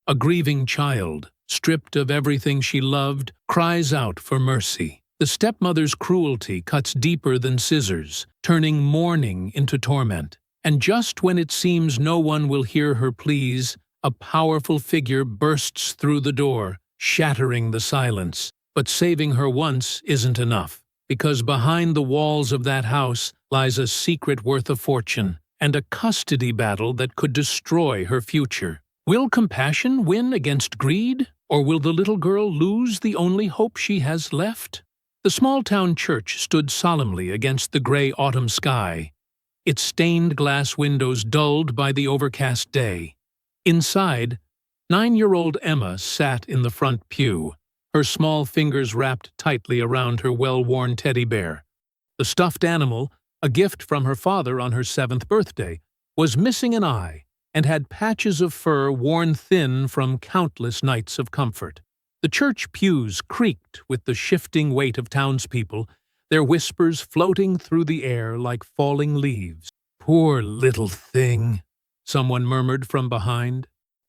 A grieving child, stripped of everything she loved, cries out for mercy. The stepmother's cruelty cuts deeper than scissors, turning mourning into torment. And just when it seems no one will hear her pleas, a powerful figure bursts through the door, shattering the silence. But saving her once isn't enough, because behind the walls of that house lies a secret worth a fortune, and a custody battle that could destroy her future. Will compassion win against greed, or will the little girl lose the only hope she has left? The small-town church stood solemnly against the gray autumn sky, its stained glass windows dulled by the overcast day. Inside, 9-year-old Emma sat in the front pew, her small fingers wrapped tightly around her well-worn teddy bear. The stuffed animal, a gift from her father on her 7th birthday, was missing an eye and had patches of fur worn thin from countless nights of comfort. The church pews creaked with the shifting weight of townspeople, their whispers floating through the air like falling leaves. "Poor little thing," someone murmured from behind.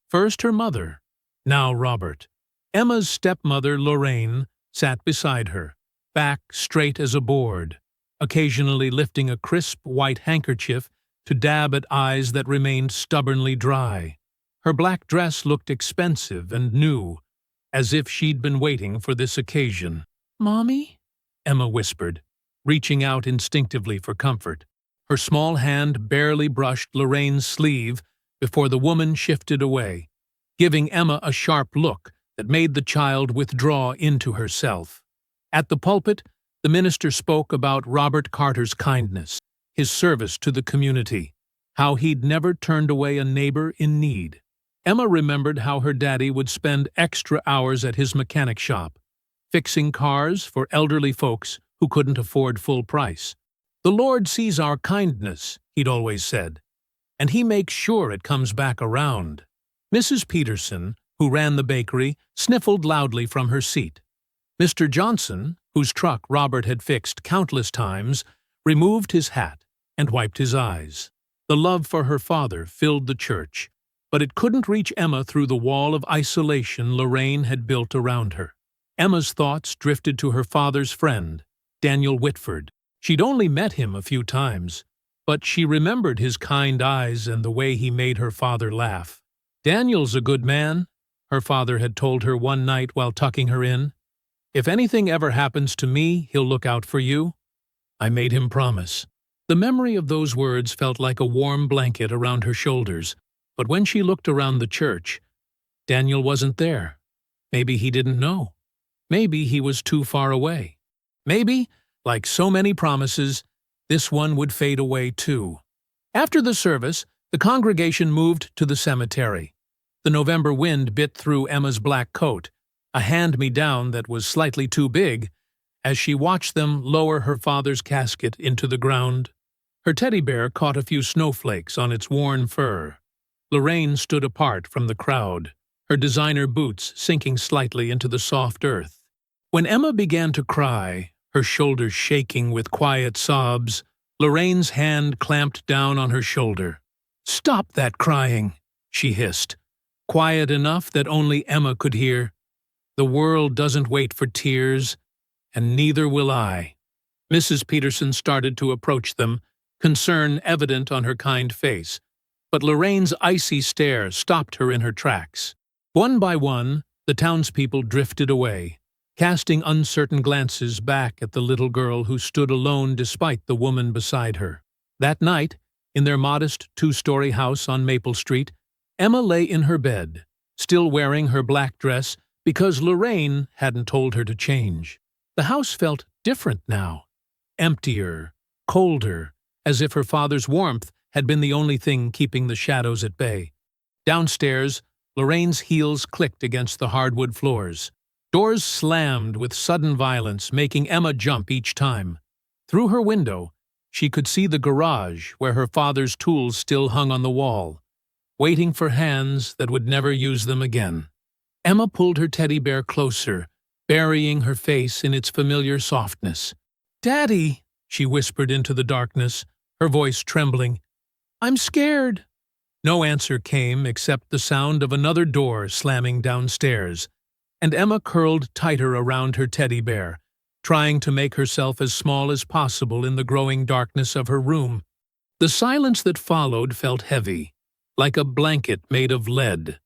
First her mother, now Robert. Emma's stepmother, Lorraine, sat beside her, back straight as a board, occasionally lifting a crisp white handkerchief to dab at eyes that remained stubbornly dry. Her black dress looked expensive and new, as if she'd been waiting for this occasion. "Mommy?" Emma whispered, reaching out instinctively for comfort. Her small hand barely brushed Lorraine's sleeve before the woman shifted away, giving Emma a sharp look that made the child withdraw into herself. At the pulpit, the minister spoke about Robert Carter's kindness, his service to the community, how he'd never turned away a neighbor in need. Emma remembered how her daddy would spend extra hours at his mechanic shop, fixing cars for elderly folks who couldn't afford full price. "The Lord sees our kindness," he'd always said, "and he makes sure it comes back around." Mrs. Peterson, who ran the bakery, sniffled loudly from her seat. Mr. Johnson, whose truck Robert had fixed countless times, removed his hat and wiped his eyes. The love for her father filled the church, but it couldn't reach Emma through the wall of isolation Lorraine had built around her. Emma's thoughts drifted to her father's friend, Daniel Whitford. She'd only met him a few times, but she remembered his kind eyes and the way he made her father laugh. "Daniel's a good man," her father had told her one night while tucking her in. "If anything ever happens to me, he'll look out for you." I made him promise. The memory of those words felt like a warm blanket around her shoulders, but when she looked around the church, Daniel wasn't there. Maybe he didn't know. Maybe he was too far away. Maybe, like so many promises, this one would fade away too. After the service, the congregation moved to the cemetery. The November wind bit through Emma's black coat, a hand-me-down that was slightly too big, as she watched them lower her father's casket into the ground. Her teddy bear caught a few snowflakes on its worn fur. Lorraine stood apart from the crowd, her designer boots sinking slightly into the soft earth. When Emma began to cry, her shoulders shaking with quiet sobs, Lorraine's hand clamped down on her shoulder. "Stop that crying," she hissed, quiet enough that only Emma could hear. "The world doesn't wait for tears, and neither will I." Mrs. Peterson started to approach them, concern evident on her kind face, but Lorraine's icy stare stopped her in her tracks. One by one, the townspeople drifted away, casting uncertain glances back at the little girl who stood alone despite the woman beside her. That night, in their modest 2-story house on Maple Street, Emma lay in her bed, still wearing her black dress because Lorraine hadn't told her to change. The house felt different now, emptier, colder, as if her father's warmth had been the only thing keeping the shadows at bay. Downstairs, Lorraine's heels clicked against the hardwood floors. Doors slammed with sudden violence, making Emma jump each time. Through her window, she could see the garage where her father's tools still hung on the wall, waiting for hands that would never use them again. Emma pulled her teddy bear closer, burying her face in its familiar softness. "Daddy," she whispered into the darkness, her voice trembling. "I'm scared." No answer came except the sound of another door slamming downstairs, and Emma curled tighter around her teddy bear, trying to make herself as small as possible in the growing darkness of her room. The silence that followed felt heavy, like a blanket made of lead,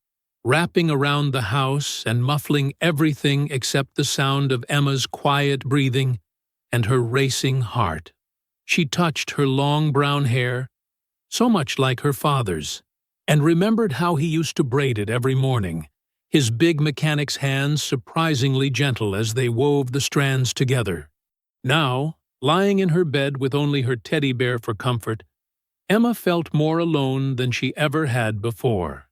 wrapping around the house and muffling everything except the sound of Emma's quiet breathing and her racing heart. She touched her long brown hair, so much like her father's, and remembered how he used to braid it every morning, his big mechanic's hands surprisingly gentle as they wove the strands together. Now, lying in her bed with only her teddy bear for comfort, Emma felt more alone than she ever had before.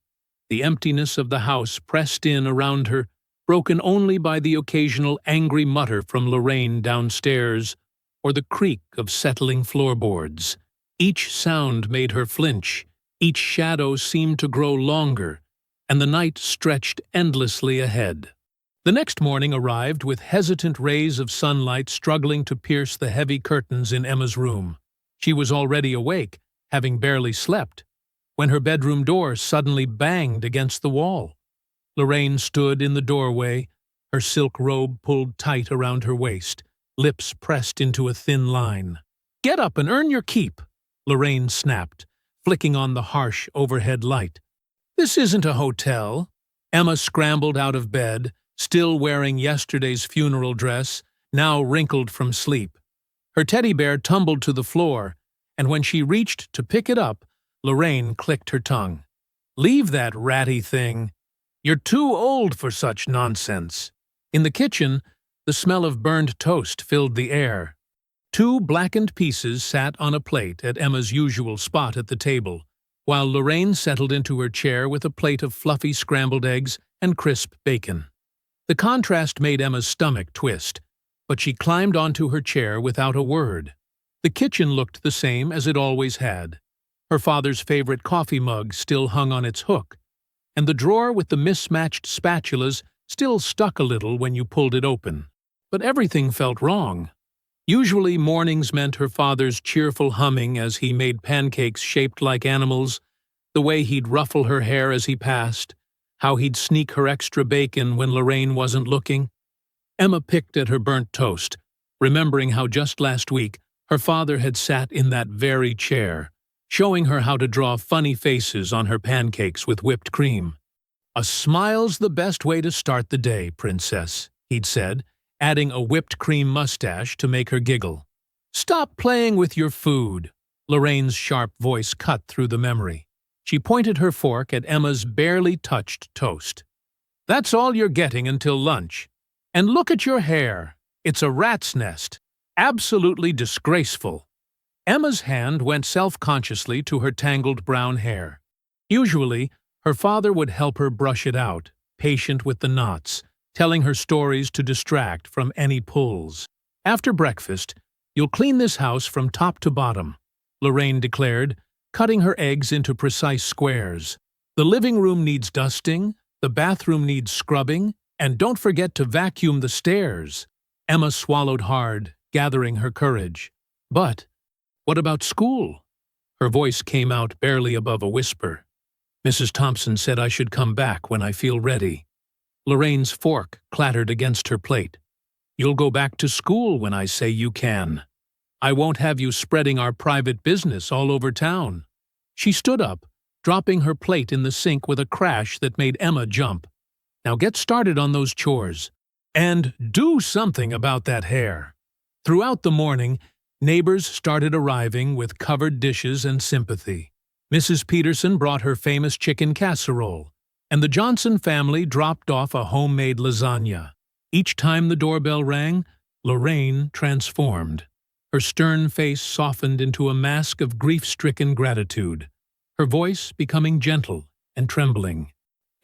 The emptiness of the house pressed in around her, broken only by the occasional angry mutter from Lorraine downstairs or the creak of settling floorboards. Each sound made her flinch, each shadow seemed to grow longer, and the night stretched endlessly ahead. The next morning arrived with hesitant rays of sunlight struggling to pierce the heavy curtains in Emma's room. She was already awake, having barely slept, when her bedroom door suddenly banged against the wall. Lorraine stood in the doorway, her silk robe pulled tight around her waist, lips pressed into a thin line. "Get up and earn your keep," Lorraine snapped, flicking on the harsh overhead light. "This isn't a hotel." Emma scrambled out of bed, still wearing yesterday's funeral dress, now wrinkled from sleep. Her teddy bear tumbled to the floor, and when she reached to pick it up, Lorraine clicked her tongue. "Leave that ratty thing. You're too old for such nonsense." In the kitchen, the smell of burned toast filled the air. 2 blackened pieces sat on a plate at Emma's usual spot at the table, while Lorraine settled into her chair with a plate of fluffy scrambled eggs and crisp bacon. The contrast made Emma's stomach twist, but she climbed onto her chair without a word. The kitchen looked the same as it always had. Her father's favorite coffee mug still hung on its hook, and the drawer with the mismatched spatulas still stuck a little when you pulled it open. But everything felt wrong. Usually mornings meant her father's cheerful humming as he made pancakes shaped like animals, the way he'd ruffle her hair as he passed, how he'd sneak her extra bacon when Lorraine wasn't looking. Emma picked at her burnt toast, remembering how just last week her father had sat in that very chair, showing her how to draw funny faces on her pancakes with whipped cream. "A smile's the best way to start the day, princess," he'd said, adding a whipped cream mustache to make her giggle. "Stop playing with your food." Lorraine's sharp voice cut through the memory. She pointed her fork at Emma's barely touched toast. "That's all you're getting until lunch. And look at your hair. It's a rat's nest. Absolutely disgraceful." Emma's hand went self-consciously to her tangled brown hair. Usually, her father would help her brush it out, patient with the knots, telling her stories to distract from any pulls. "After breakfast, you'll clean this house from top to bottom," Lorraine declared, cutting her eggs into precise squares. "The living room needs dusting, the bathroom needs scrubbing, and don't forget to vacuum the stairs." Emma swallowed hard, gathering her courage. "But what about school?" Her voice came out barely above a whisper. "Mrs. Thompson said I should come back when I feel ready." Lorraine's fork clattered against her plate. "You'll go back to school when I say you can. I won't have you spreading our private business all over town." She stood up, dropping her plate in the sink with a crash that made Emma jump. "Now get started on those chores. And do something about that hair." Throughout the morning, neighbors started arriving with covered dishes and sympathy. Mrs. Peterson brought her famous chicken casserole, and the Johnson family dropped off a homemade lasagna. Each time the doorbell rang, Lorraine transformed. Her stern face softened into a mask of grief-stricken gratitude, her voice becoming gentle and trembling.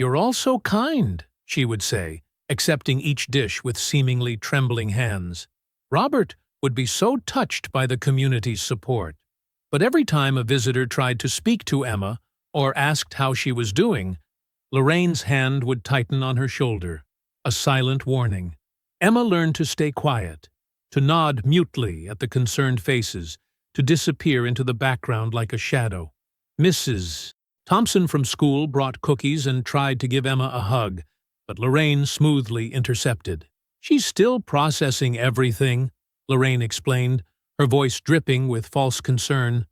"You're all so kind," she would say, accepting each dish with seemingly trembling hands. Robert would be so touched by the community's support. But every time a visitor tried to speak to Emma or asked how she was doing, Lorraine's hand would tighten on her shoulder, a silent warning. Emma learned to stay quiet, to nod mutely at the concerned faces, to disappear into the background like a shadow. Mrs. Thompson from school brought cookies and tried to give Emma a hug, but Lorraine smoothly intercepted. "She's still processing everything," Lorraine explained, her voice dripping with false concern.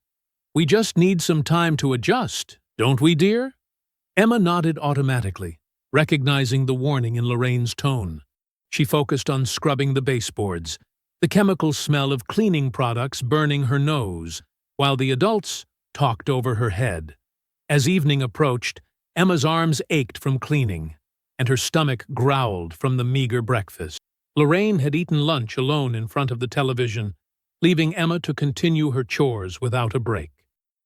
"We just need some time to adjust, don't we, dear?" Emma nodded automatically, recognizing the warning in Lorraine's tone. She focused on scrubbing the baseboards, the chemical smell of cleaning products burning her nose, while the adults talked over her head. As evening approached, Emma's arms ached from cleaning, and her stomach growled from the meager breakfast. Lorraine had eaten lunch alone in front of the television, leaving Emma to continue her chores without a break.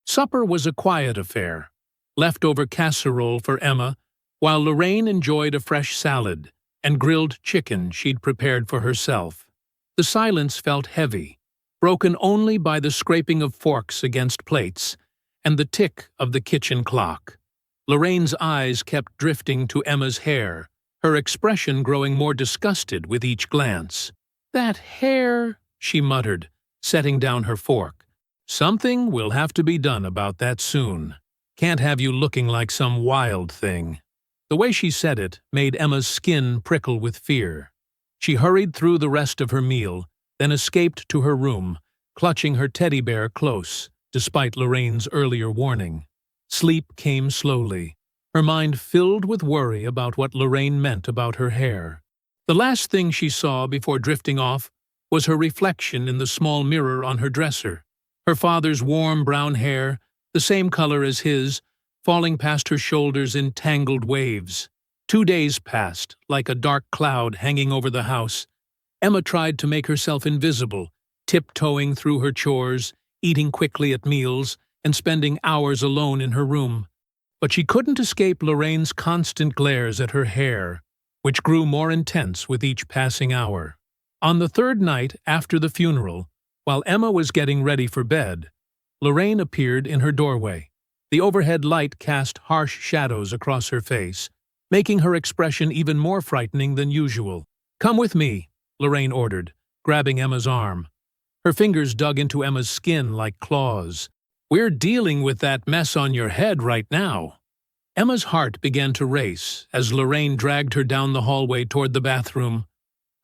Supper was a quiet affair, leftover casserole for Emma, while Lorraine enjoyed a fresh salad and grilled chicken she'd prepared for herself. The silence felt heavy, broken only by the scraping of forks against plates and the tick of the kitchen clock. Lorraine's eyes kept drifting to Emma's hair, her expression growing more disgusted with each glance. "That hair," she muttered, setting down her fork. "Something will have to be done about that soon. Can't have you looking like some wild thing." The way she said it made Emma's skin prickle with fear. She hurried through the rest of her meal, then escaped to her room, clutching her teddy bear close, despite Lorraine's earlier warning. Sleep came slowly, her mind filled with worry about what Lorraine meant about her hair. The last thing she saw before drifting off was her reflection in the small mirror on her dresser. Her father's warm brown hair, the same color as his, falling past her shoulders in tangled waves. 2 days passed, like a dark cloud hanging over the house. Emma tried to make herself invisible, tiptoeing through her chores, eating quickly at meals, and spending hours alone in her room. But she couldn't escape Lorraine's constant glares at her hair, which grew more intense with each passing hour. On the third night after the funeral, while Emma was getting ready for bed, Lorraine appeared in her doorway. The overhead light cast harsh shadows across her face, making her expression even more frightening than usual. "Come with me," Lorraine ordered, grabbing Emma's arm. Her fingers dug into Emma's skin like claws. "We're dealing with that mess on your head right now." Emma's heart began to race as Lorraine dragged her down the hallway toward the bathroom.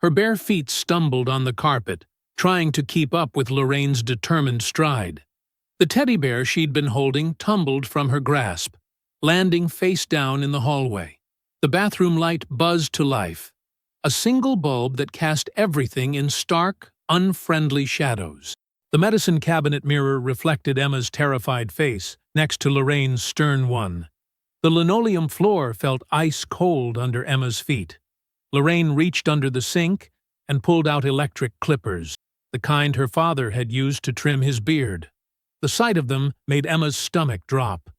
Her bare feet stumbled on the carpet, trying to keep up with Lorraine's determined stride. The teddy bear she'd been holding tumbled from her grasp, landing face down in the hallway. The bathroom light buzzed to life, a single bulb that cast everything in stark, unfriendly shadows. The medicine cabinet mirror reflected Emma's terrified face next to Lorraine's stern one. The linoleum floor felt ice-cold under Emma's feet. Lorraine reached under the sink and pulled out electric clippers, the kind her father had used to trim his beard. The sight of them made Emma's stomach drop.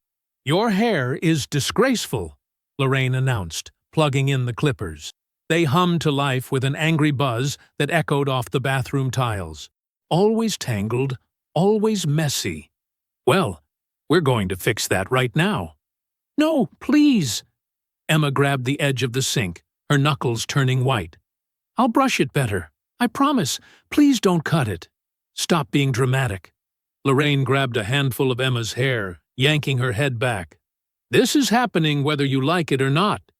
"Your hair is disgraceful," Lorraine announced, plugging in the clippers. They hummed to life with an angry buzz that echoed off the bathroom tiles. "Always tangled, always messy. Well, we're going to fix that right now." "No, please." Emma grabbed the edge of the sink, her knuckles turning white. "I'll brush it better. I promise. Please don't cut it." "Stop being dramatic." Lorraine grabbed a handful of Emma's hair, yanking her head back. "This is happening whether you like it or not."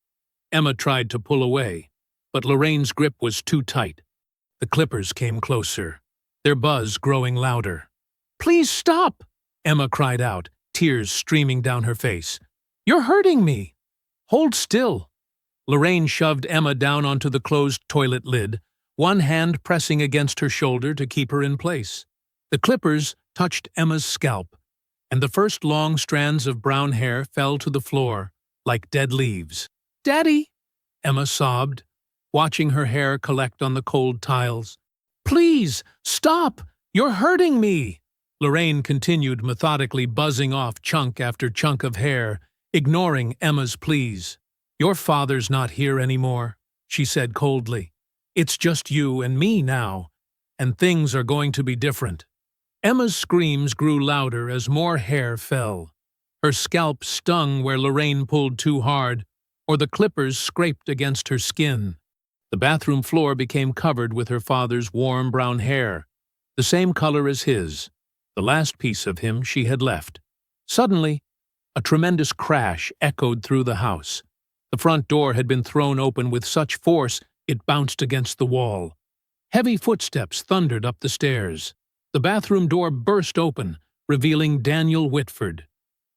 Emma tried to pull away, but Lorraine's grip was too tight. The clippers came closer, their buzz growing louder. "Please stop," Emma cried out, tears streaming down her face. "You're hurting me." "Hold still." Lorraine shoved Emma down onto the closed toilet lid, one hand pressing against her shoulder to keep her in place. The clippers touched Emma's scalp, and the first long strands of brown hair fell to the floor like dead leaves. "Daddy," Emma sobbed, watching her hair collect on the cold tiles. "Please, stop! You're hurting me!" Lorraine continued methodically buzzing off chunk after chunk of hair, ignoring Emma's pleas. "Your father's not here anymore," she said coldly. "It's just you and me now, and things are going to be different." Emma's screams grew louder as more hair fell. Her scalp stung where Lorraine pulled too hard, or the clippers scraped against her skin. The bathroom floor became covered with her father's warm brown hair, the same color as his, the last piece of him she had left. Suddenly, A tremendous crash echoed through the house. The front door had been thrown open with such force it bounced against the wall. Heavy footsteps thundered up the stairs. The bathroom door burst open, revealing Daniel Whitford.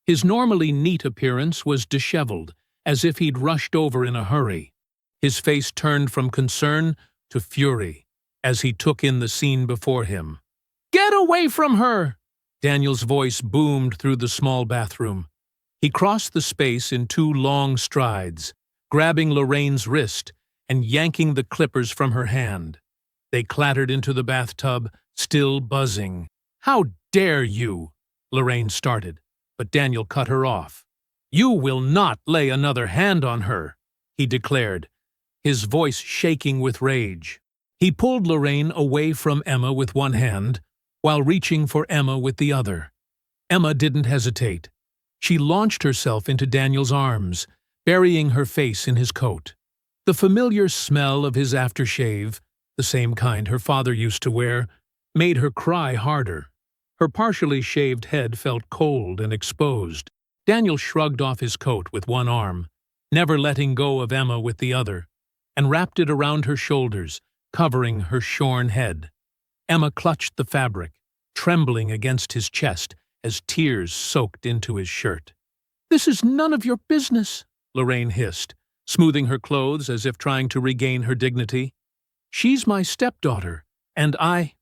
His normally neat appearance was disheveled, as if he'd rushed over in a hurry. His face turned from concern to fury as he took in the scene before him. "Get away from her!" Daniel's voice boomed through the small bathroom. He crossed the space in 2 long strides, grabbing Lorraine's wrist and yanking the clippers from her hand. They clattered into the bathtub, still buzzing. "How dare you?" Lorraine started, but Daniel cut her off. "You will not lay another hand on her," he declared, his voice shaking with rage. He pulled Lorraine away from Emma with one hand, while reaching for Emma with the other. Emma didn't hesitate. She launched herself into Daniel's arms, burying her face in his coat. The familiar smell of his aftershave, the same kind her father used to wear, made her cry harder. Her partially shaved head felt cold and exposed. Daniel shrugged off his coat with one arm, never letting go of Emma with the other, and wrapped it around her shoulders, covering her shorn head. Emma clutched the fabric, trembling against his chest as tears soaked into his shirt. "This is none of your business," Lorraine hissed, smoothing her clothes as if trying to regain her dignity. "She's my stepdaughter, and I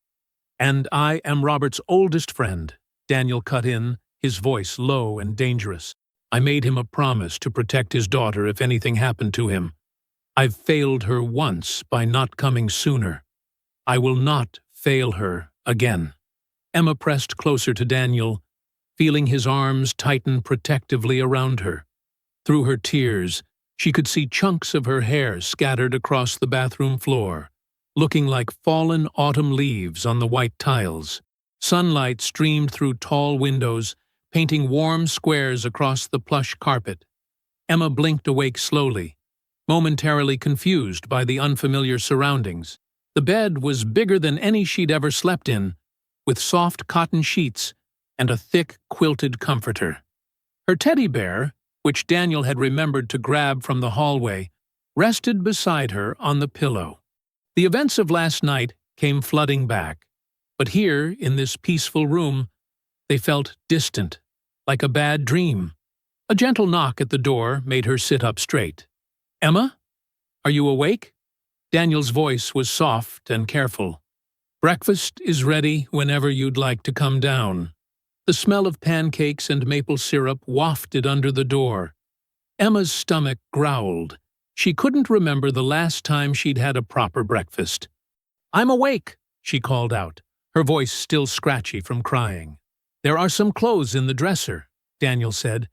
am Robert's oldest friend," Daniel cut in, his voice low and dangerous. "I made him a promise to protect his daughter if anything happened to him. I've failed her once by not coming sooner. I will not fail her again." Emma pressed closer to Daniel, feeling his arms tighten protectively around her. Through her tears, she could see chunks of her hair scattered across the bathroom floor, looking like fallen autumn leaves on the white tiles. Sunlight streamed through tall windows, painting warm squares across the plush carpet. Emma blinked awake slowly, momentarily confused by the unfamiliar surroundings. The bed was bigger than any she'd ever slept in, with soft cotton sheets and a thick quilted comforter. Her teddy bear, which Daniel had remembered to grab from the hallway, rested beside her on the pillow. The events of last night came flooding back, but here, in this peaceful room, they felt distant, like a bad dream. A gentle knock at the door made her sit up straight. "Emma? Are you awake?" Daniel's voice was soft and careful. "Breakfast is ready whenever you'd like to come down." The smell of pancakes and maple syrup wafted under the door. Emma's stomach growled. She couldn't remember the last time she'd had a proper breakfast. "I'm awake," she called out, her voice still scratchy from crying. "There are some clothes in the dresser," Daniel said.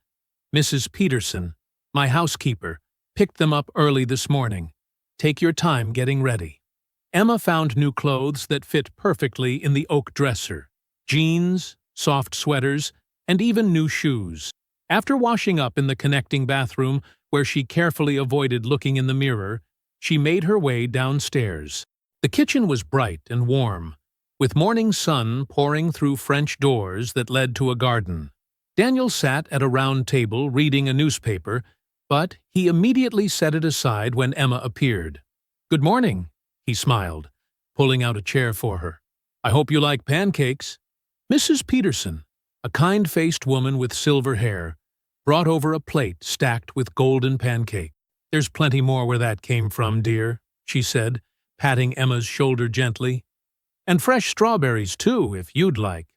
"Mrs. Peterson, my housekeeper, picked them up early this morning. Take your time getting ready." Emma found new clothes that fit perfectly in the oak dresser: jeans, soft sweaters, and even new shoes. After washing up in the connecting bathroom, where she carefully avoided looking in the mirror, she made her way downstairs. The kitchen was bright and warm, with morning sun pouring through French doors that led to a garden. Daniel sat at a round table reading a newspaper, but he immediately set it aside when Emma appeared. "Good morning," he smiled, pulling out a chair for her. "I hope you like pancakes." Mrs. Peterson, a kind-faced woman with silver hair, brought over a plate stacked with golden pancake. "There's plenty more where that came from, dear," she said, patting Emma's shoulder gently. "And fresh strawberries, too, if you'd like."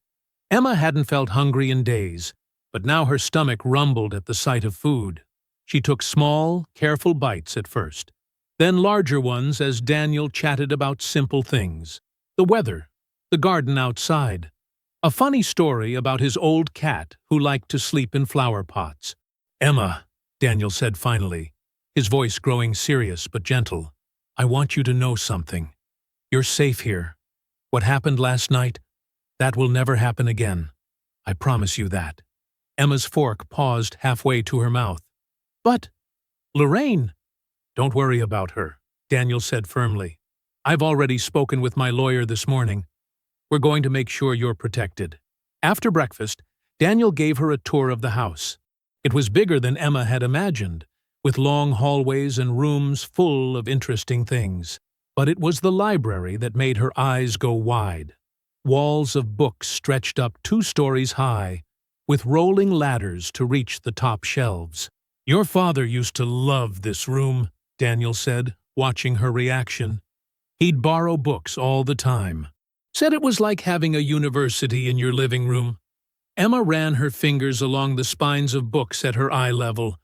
Emma hadn't felt hungry in days, but now her stomach rumbled at the sight of food. She took small, careful bites at first, then larger ones as Daniel chatted about simple things: the weather, the garden outside, a funny story about his old cat who liked to sleep in flower pots. "Emma," Daniel said finally, his voice growing serious but gentle, "I want you to know something. You're safe here. What happened last night, that will never happen again. I promise you that." Emma's fork paused halfway to her mouth. "But, Lorraine—" "Don't worry about her," Daniel said firmly. "I've already spoken with my lawyer this morning. We're going to make sure you're protected." After breakfast, Daniel gave her a tour of the house. It was bigger than Emma had imagined, with long hallways and rooms full of interesting things. But it was the library that made her eyes go wide. Walls of books stretched up 2 stories high, with rolling ladders to reach the top shelves. "Your father used to love this room," Daniel said, watching her reaction. "He'd borrow books all the time. Said it was like having a university in your living room." Emma ran her fingers along the spines of books at her eye level,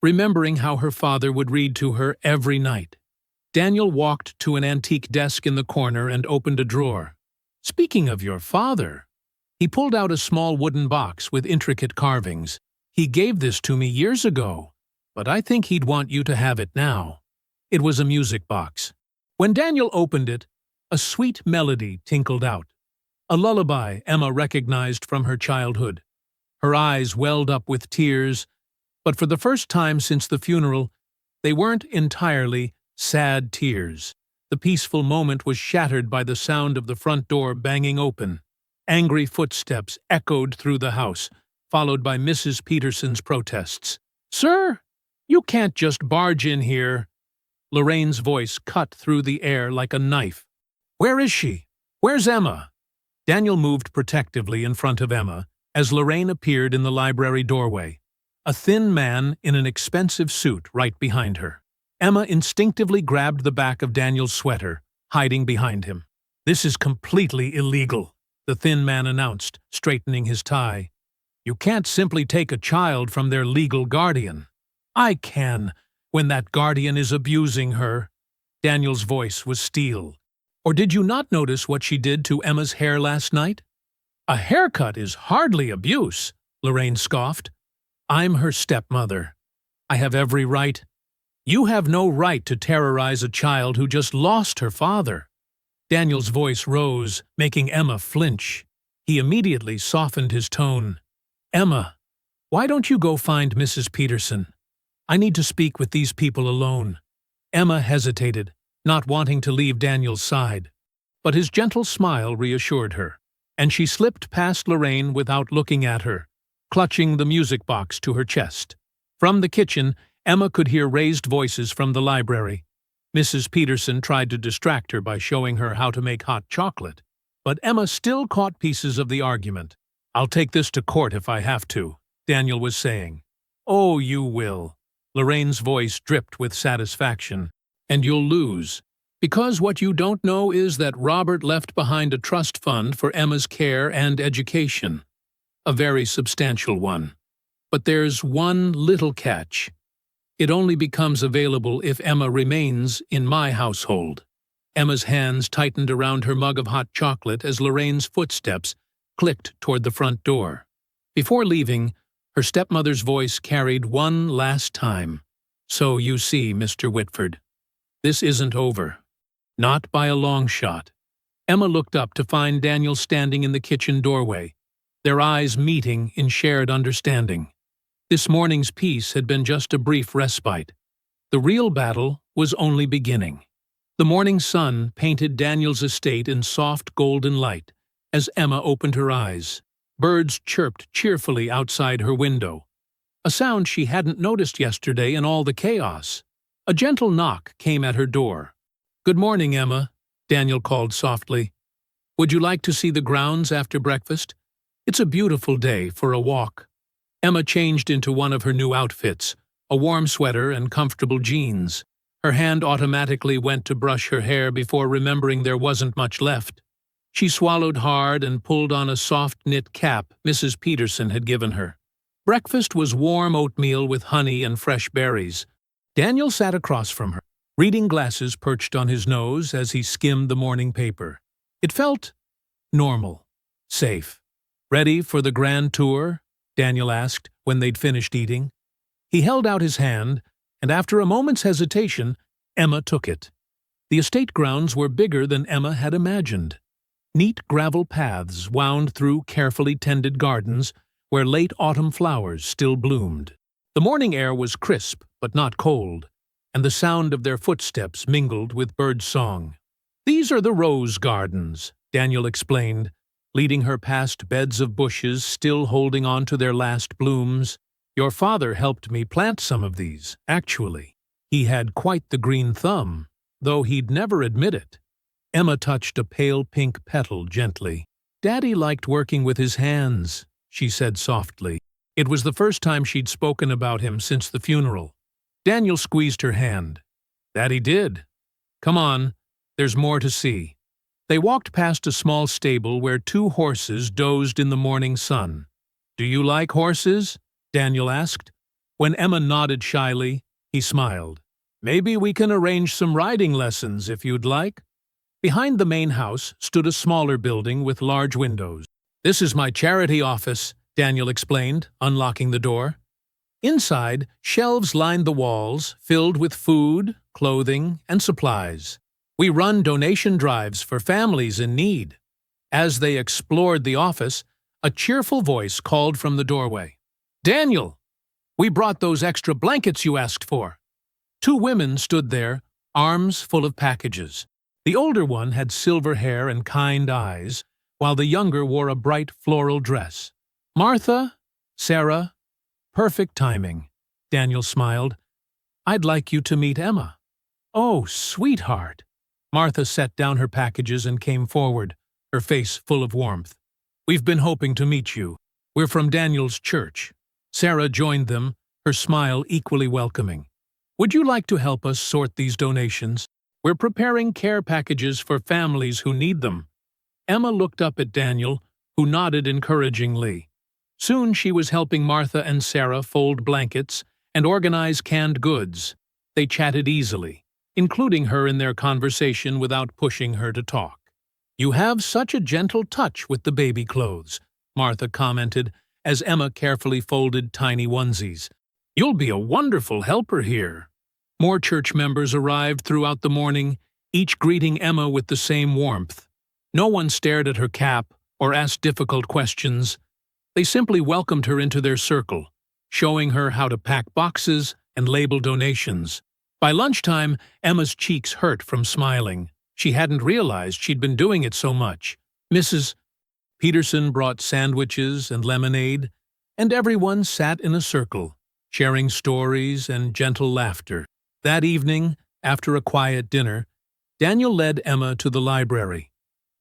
remembering how her father would read to her every night. Daniel walked to an antique desk in the corner and opened a drawer. "Speaking of your father," he pulled out a small wooden box with intricate carvings. "He gave this to me years ago, but I think he'd want you to have it now." It was a music box. When Daniel opened it, a sweet melody tinkled out. A lullaby Emma recognized from her childhood. Her eyes welled up with tears, but for the first time since the funeral, they weren't entirely sad tears. The peaceful moment was shattered by the sound of the front door banging open. Angry footsteps echoed through the house, followed by Mrs. Peterson's protests. "Sir, you can't just barge in here." Lorraine's voice cut through the air like a knife. "Where is she? Where's Emma?" Daniel moved protectively in front of Emma as Lorraine appeared in the library doorway, a thin man in an expensive suit right behind her. Emma instinctively grabbed the back of Daniel's sweater, hiding behind him. "This is completely illegal," the thin man announced, straightening his tie. "You can't simply take a child from their legal guardian." "I can, when that guardian is abusing her." Daniel's voice was steel. "Or did you not notice what she did to Emma's hair last night?" "A haircut is hardly abuse," Lorraine scoffed. "I'm her stepmother. I have every right." "You have no right to terrorize a child who just lost her father." Daniel's voice rose, making Emma flinch. He immediately softened his tone. "Emma, why don't you go find Mrs. Peterson? I need to speak with these people alone." Emma hesitated, not wanting to leave Daniel's side. But his gentle smile reassured her, and she slipped past Lorraine without looking at her, clutching the music box to her chest. From the kitchen, Emma could hear raised voices from the library. Mrs. Peterson tried to distract her by showing her how to make hot chocolate, but Emma still caught pieces of the argument. "I'll take this to court if I have to," Daniel was saying. "Oh, you will." Lorraine's voice dripped with satisfaction. "And you'll lose. Because what you don't know is that Robert left behind a trust fund for Emma's care and education. A very substantial one. But there's one little catch. It only becomes available if Emma remains in my household." Emma's hands tightened around her mug of hot chocolate as Lorraine's footsteps clicked toward the front door. Before leaving, her stepmother's voice carried one last time. "So you see, Mr. Whitford, this isn't over. Not by a long shot." Emma looked up to find Daniel standing in the kitchen doorway, their eyes meeting in shared understanding. This morning's peace had been just a brief respite. The real battle was only beginning. The morning sun painted Daniel's estate in soft golden light as Emma opened her eyes. Birds chirped cheerfully outside her window, a sound she hadn't noticed yesterday in all the chaos. A gentle knock came at her door. "Good morning, Emma," Daniel called softly. "Would you like to see the grounds after breakfast? It's a beautiful day for a walk." Emma changed into one of her new outfits, a warm sweater and comfortable jeans. Her hand automatically went to brush her hair before remembering there wasn't much left. She swallowed hard and pulled on a soft knit cap Mrs. Peterson had given her. Breakfast was warm oatmeal with honey and fresh berries. Daniel sat across from her, reading glasses perched on his nose as he skimmed the morning paper. It felt normal, safe. "Ready for the grand tour?" Daniel asked when they'd finished eating. He held out his hand, and after a moment's hesitation, Emma took it. The estate grounds were bigger than Emma had imagined. Neat gravel paths wound through carefully tended gardens where late autumn flowers still bloomed. The morning air was crisp but not cold, and the sound of their footsteps mingled with bird song. "These are the rose gardens," Daniel explained, leading her past beds of bushes still holding on to their last blooms. Your father helped me plant some of these, actually. He had quite the green thumb, though he'd never admit it. Emma touched a pale pink petal gently. Daddy liked working with his hands, she said softly. It was the first time she'd spoken about him since the funeral. Daniel squeezed her hand. That he did. Come on, there's more to see. They walked past a small stable where 2 horses dozed in the morning sun. Do you like horses? Daniel asked. When Emma nodded shyly, he smiled. Maybe we can arrange some riding lessons if you'd like. Behind the main house stood a smaller building with large windows. This is my charity office, Daniel explained, unlocking the door. Inside, shelves lined the walls, filled with food, clothing, and supplies. We run donation drives for families in need. As they explored the office, a cheerful voice called from the doorway. Daniel, we brought those extra blankets you asked for. 2 women stood there, arms full of packages. The older one had silver hair and kind eyes, while the younger wore a bright floral dress. Martha, Sarah, perfect timing, Daniel smiled. I'd like you to meet Emma. Oh, sweetheart. Martha set down her packages and came forward, her face full of warmth. We've been hoping to meet you. We're from Daniel's church. Sarah joined them, her smile equally welcoming. Would you like to help us sort these donations? We're preparing care packages for families who need them. Emma looked up at Daniel, who nodded encouragingly. Soon she was helping Martha and Sarah fold blankets and organize canned goods. They chatted easily, including her in their conversation without pushing her to talk. You have such a gentle touch with the baby clothes, Martha commented as Emma carefully folded tiny onesies. You'll be a wonderful helper here. More church members arrived throughout the morning, each greeting Emma with the same warmth. No one stared at her cap or asked difficult questions. They simply welcomed her into their circle, showing her how to pack boxes and label donations. By lunchtime, Emma's cheeks hurt from smiling. She hadn't realized she'd been doing it so much. Mrs. Peterson brought sandwiches and lemonade, and everyone sat in a circle, sharing stories and gentle laughter. That evening, after a quiet dinner, Daniel led Emma to the library.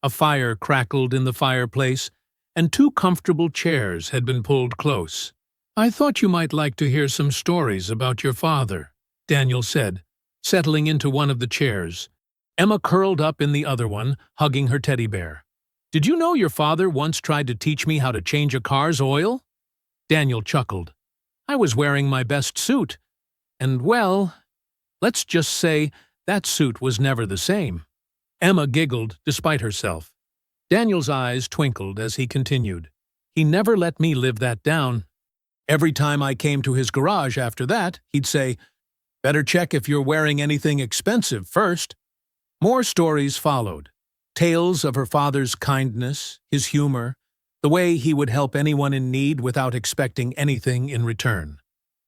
A fire crackled in the fireplace, and 2 comfortable chairs had been pulled close. I thought you might like to hear some stories about your father, Daniel said, settling into one of the chairs. Emma curled up in the other one, hugging her teddy bear. Did you know your father once tried to teach me how to change a car's oil? Daniel chuckled. I was wearing my best suit, and well, let's just say that suit was never the same. Emma giggled despite herself. Daniel's eyes twinkled as he continued. He never let me live that down. Every time I came to his garage after that, he'd say, better check if you're wearing anything expensive first. More stories followed. Tales of her father's kindness, his humor, the way he would help anyone in need without expecting anything in return.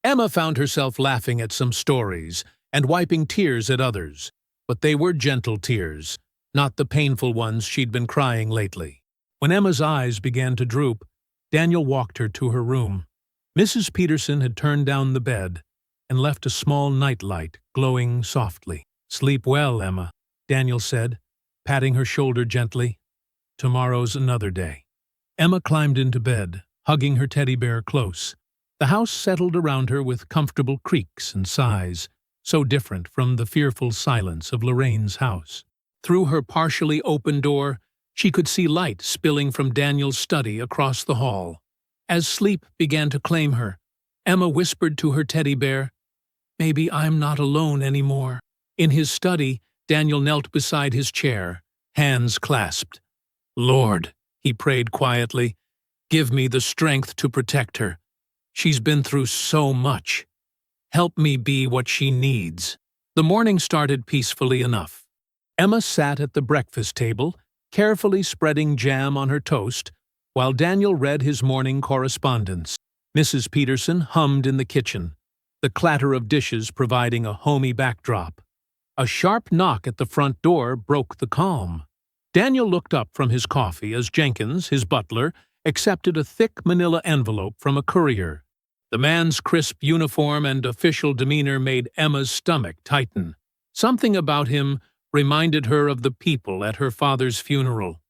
Emma found herself laughing at some stories and wiping tears at others, but they were gentle tears, not the painful ones she'd been crying lately. When Emma's eyes began to droop, Daniel walked her to her room. Mrs. Peterson had turned down the bed and left a small nightlight glowing softly. Sleep well, Emma, Daniel said, patting her shoulder gently. Tomorrow's another day. Emma climbed into bed, hugging her teddy bear close. The house settled around her with comfortable creaks and sighs, so different from the fearful silence of Lorraine's house. Through her partially open door, she could see light spilling from Daniel's study across the hall. As sleep began to claim her, Emma whispered to her teddy bear, "Maybe I'm not alone anymore." In his study, Daniel knelt beside his chair, hands clasped. "Lord," he prayed quietly, "give me the strength to protect her. She's been through so much. Help me be what she needs." The morning started peacefully enough. Emma sat at the breakfast table, carefully spreading jam on her toast, while Daniel read his morning correspondence. Mrs. Peterson hummed in the kitchen, the clatter of dishes providing a homey backdrop. A sharp knock at the front door broke the calm. Daniel looked up from his coffee as Jenkins, his butler, accepted a thick manila envelope from a courier. The man's crisp uniform and official demeanor made Emma's stomach tighten. Something about him reminded her of the people at her father's funeral.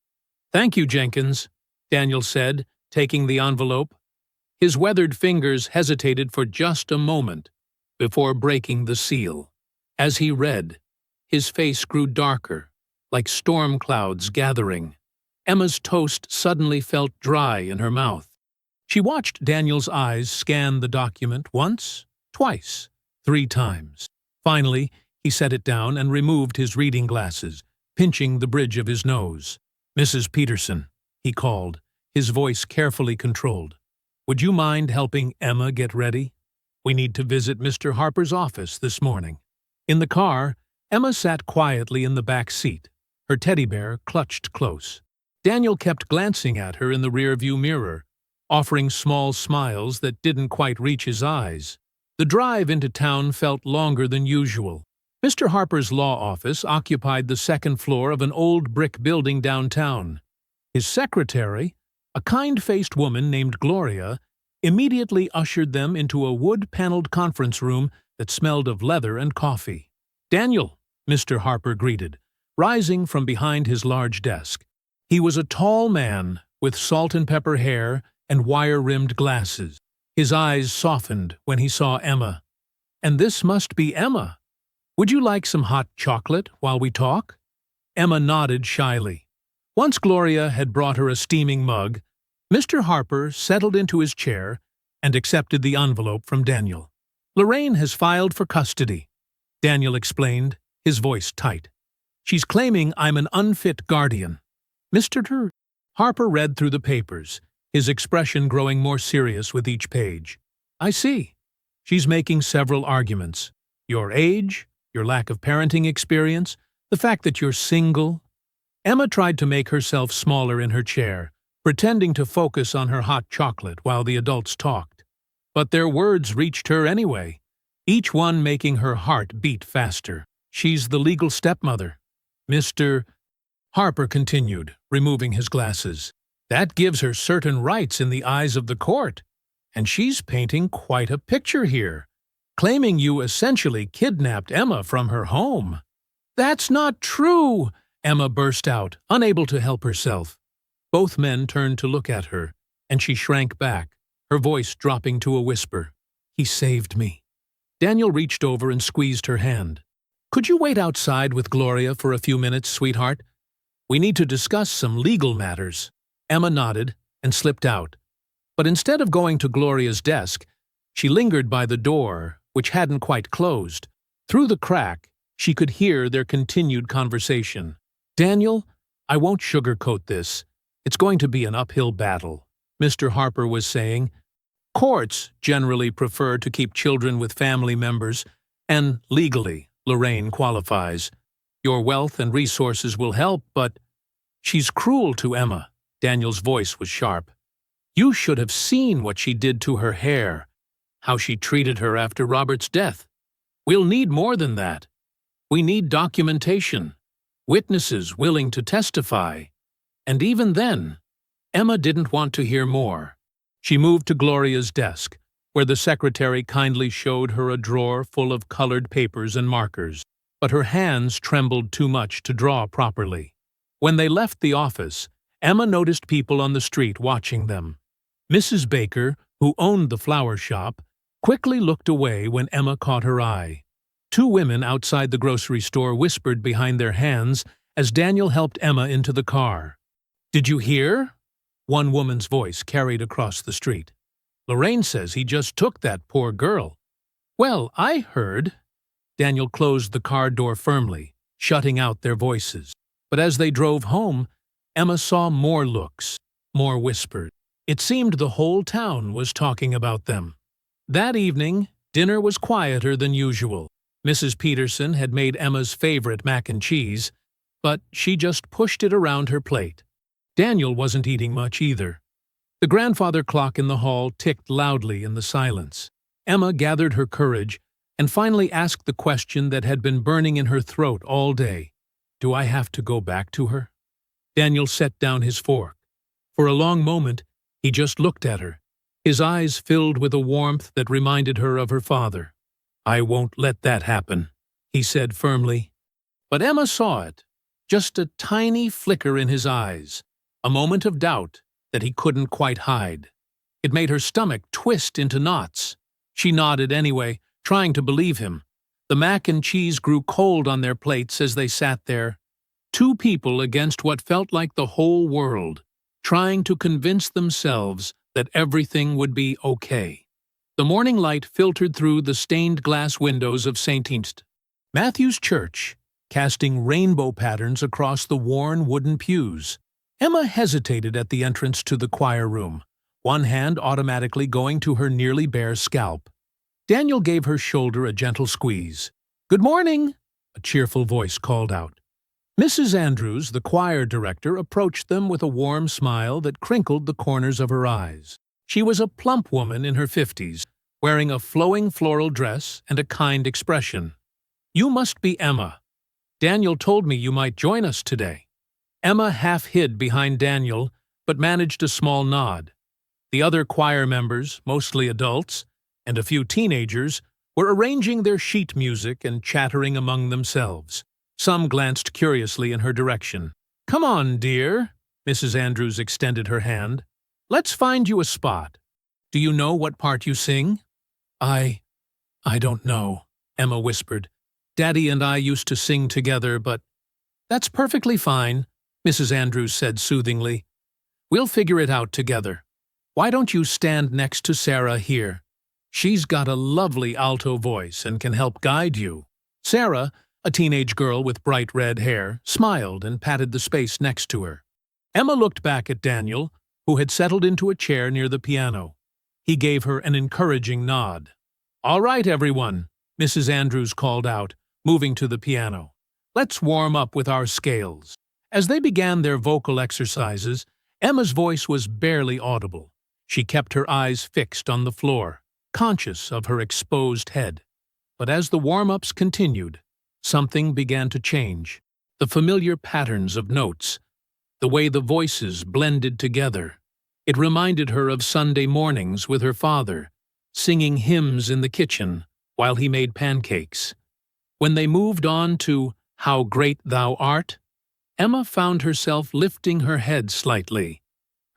"Thank you, Jenkins," Daniel said, taking the envelope. His weathered fingers hesitated for just a moment before breaking the seal. As he read, his face grew darker, like storm clouds gathering. Emma's toast suddenly felt dry in her mouth. She watched Daniel's eyes scan the document once, twice, 3 times. Finally, he set it down and removed his reading glasses, pinching the bridge of his nose. "Mrs. Peterson," he called, his voice carefully controlled. "Would you mind helping Emma get ready? We need to visit Mr. Harper's office this morning." In the car, Emma sat quietly in the back seat, her teddy bear clutched close. Daniel kept glancing at her in the rearview mirror, offering small smiles that didn't quite reach his eyes. The drive into town felt longer than usual. Mr. Harper's law office occupied the second floor of an old brick building downtown. His secretary, a kind-faced woman named Gloria, immediately ushered them into a wood-paneled conference room that smelled of leather and coffee. "Daniel," Mr. Harper greeted, rising from behind his large desk. He was a tall man with salt-and-pepper hair and wire-rimmed glasses. His eyes softened when he saw Emma. "And this must be Emma. Would you like some hot chocolate while we talk?" Emma nodded shyly. Once Gloria had brought her a steaming mug, Mr. Harper settled into his chair and accepted the envelope from Daniel. "Lorraine has filed for custody," Daniel explained, his voice tight. "She's claiming I'm an unfit guardian." Mr. Harper read through the papers, his expression growing more serious with each page. "I see. She's making several arguments. Your age, your lack of parenting experience, the fact that you're single." Emma tried to make herself smaller in her chair, pretending to focus on her hot chocolate while the adults talked. But their words reached her anyway, each one making her heart beat faster. "She's the legal stepmother," Mr. Harper continued, removing his glasses. "That gives her certain rights in the eyes of the court. And she's painting quite a picture here, claiming you essentially kidnapped Emma from her home." "That's not true!" Emma burst out, unable to help herself. Both men turned to look at her, and she shrank back, her voice dropping to a whisper. "He saved me." Daniel reached over and squeezed her hand. "Could you wait outside with Gloria for a few minutes, sweetheart? We need to discuss some legal matters." Emma nodded and slipped out. But instead of going to Gloria's desk, she lingered by the door, which hadn't quite closed. Through the crack, she could hear their continued conversation. "Daniel, I won't sugarcoat this. It's going to be an uphill battle," Mr. Harper was saying. "Courts generally prefer to keep children with family members, and legally, Lorraine qualifies. Your wealth and resources will help, but she's cruel to Emma." Daniel's voice was sharp. "You should have seen what she did to her hair, how she treated her after Robert's death. We'll need more than that. We need documentation, witnesses willing to testify." And even then, Emma didn't want to hear more. She moved to Gloria's desk, where the secretary kindly showed her a drawer full of colored papers and markers, but her hands trembled too much to draw properly. When they left the office, Emma noticed people on the street watching them. Mrs. Baker, who owned the flower shop, quickly looked away when Emma caught her eye. 2 women outside the grocery store whispered behind their hands as Daniel helped Emma into the car. "Did you hear?" One woman's voice carried across the street. "Lorraine says he just took that poor girl." "Well, I heard." Daniel closed the car door firmly, shutting out their voices. But as they drove home, Emma saw more looks, more whispers. It seemed the whole town was talking about them. That evening, dinner was quieter than usual. Mrs. Peterson had made Emma's favorite mac and cheese, but she just pushed it around her plate. Daniel wasn't eating much either. The grandfather clock in the hall ticked loudly in the silence. Emma gathered her courage and finally asked the question that had been burning in her throat all day. "Do I have to go back to her?" Daniel set down his fork. For a long moment, he just looked at her, His eyes filled with a warmth that reminded her of her father. "I won't let that happen," he said firmly. But Emma saw it, just a tiny flicker in his eyes, a moment of doubt that he couldn't quite hide. It made her stomach twist into knots. She nodded anyway, trying to believe him. The mac and cheese grew cold on their plates as they sat there. Two people against what felt like the whole world, trying to convince themselves that everything would be okay. The morning light filtered through the stained glass windows of St. Matthew's Church, casting rainbow patterns across the worn wooden pews. Emma hesitated at the entrance to the choir room, one hand automatically going to her nearly bare scalp. Daniel gave her shoulder a gentle squeeze. "Good morning," a cheerful voice called out. Mrs. Andrews, the choir director, approached them with a warm smile that crinkled the corners of her eyes. She was a plump woman in her 50s, wearing a flowing floral dress and a kind expression. "You must be Emma. Daniel told me you might join us today." Emma half hid behind Daniel, but managed a small nod. The other choir members, mostly adults, and a few teenagers, were arranging their sheet music and chattering among themselves. Some glanced curiously in her direction. "Come on, dear," Mrs. Andrews extended her hand. "Let's find you a spot. Do you know what part you sing?" I don't know," Emma whispered. "Daddy and I used to sing together, but—" "That's perfectly fine," Mrs. Andrews said soothingly. "We'll figure it out together. Why don't you stand next to Sarah here? She's got a lovely alto voice and can help guide you." Sarah, a teenage girl with bright red hair, smiled and patted the space next to her. Emma looked back at Daniel, who had settled into a chair near the piano. He gave her an encouraging nod. "All right, everyone," Mrs. Andrews called out, moving to the piano. "Let's warm up with our scales." As they began their vocal exercises, Emma's voice was barely audible. She kept her eyes fixed on the floor, conscious of her exposed head. But as the warm-ups continued, something began to change. The familiar patterns of notes, the way the voices blended together. It reminded her of Sunday mornings with her father, singing hymns in the kitchen while he made pancakes. When they moved on to "How Great Thou Art," Emma found herself lifting her head slightly.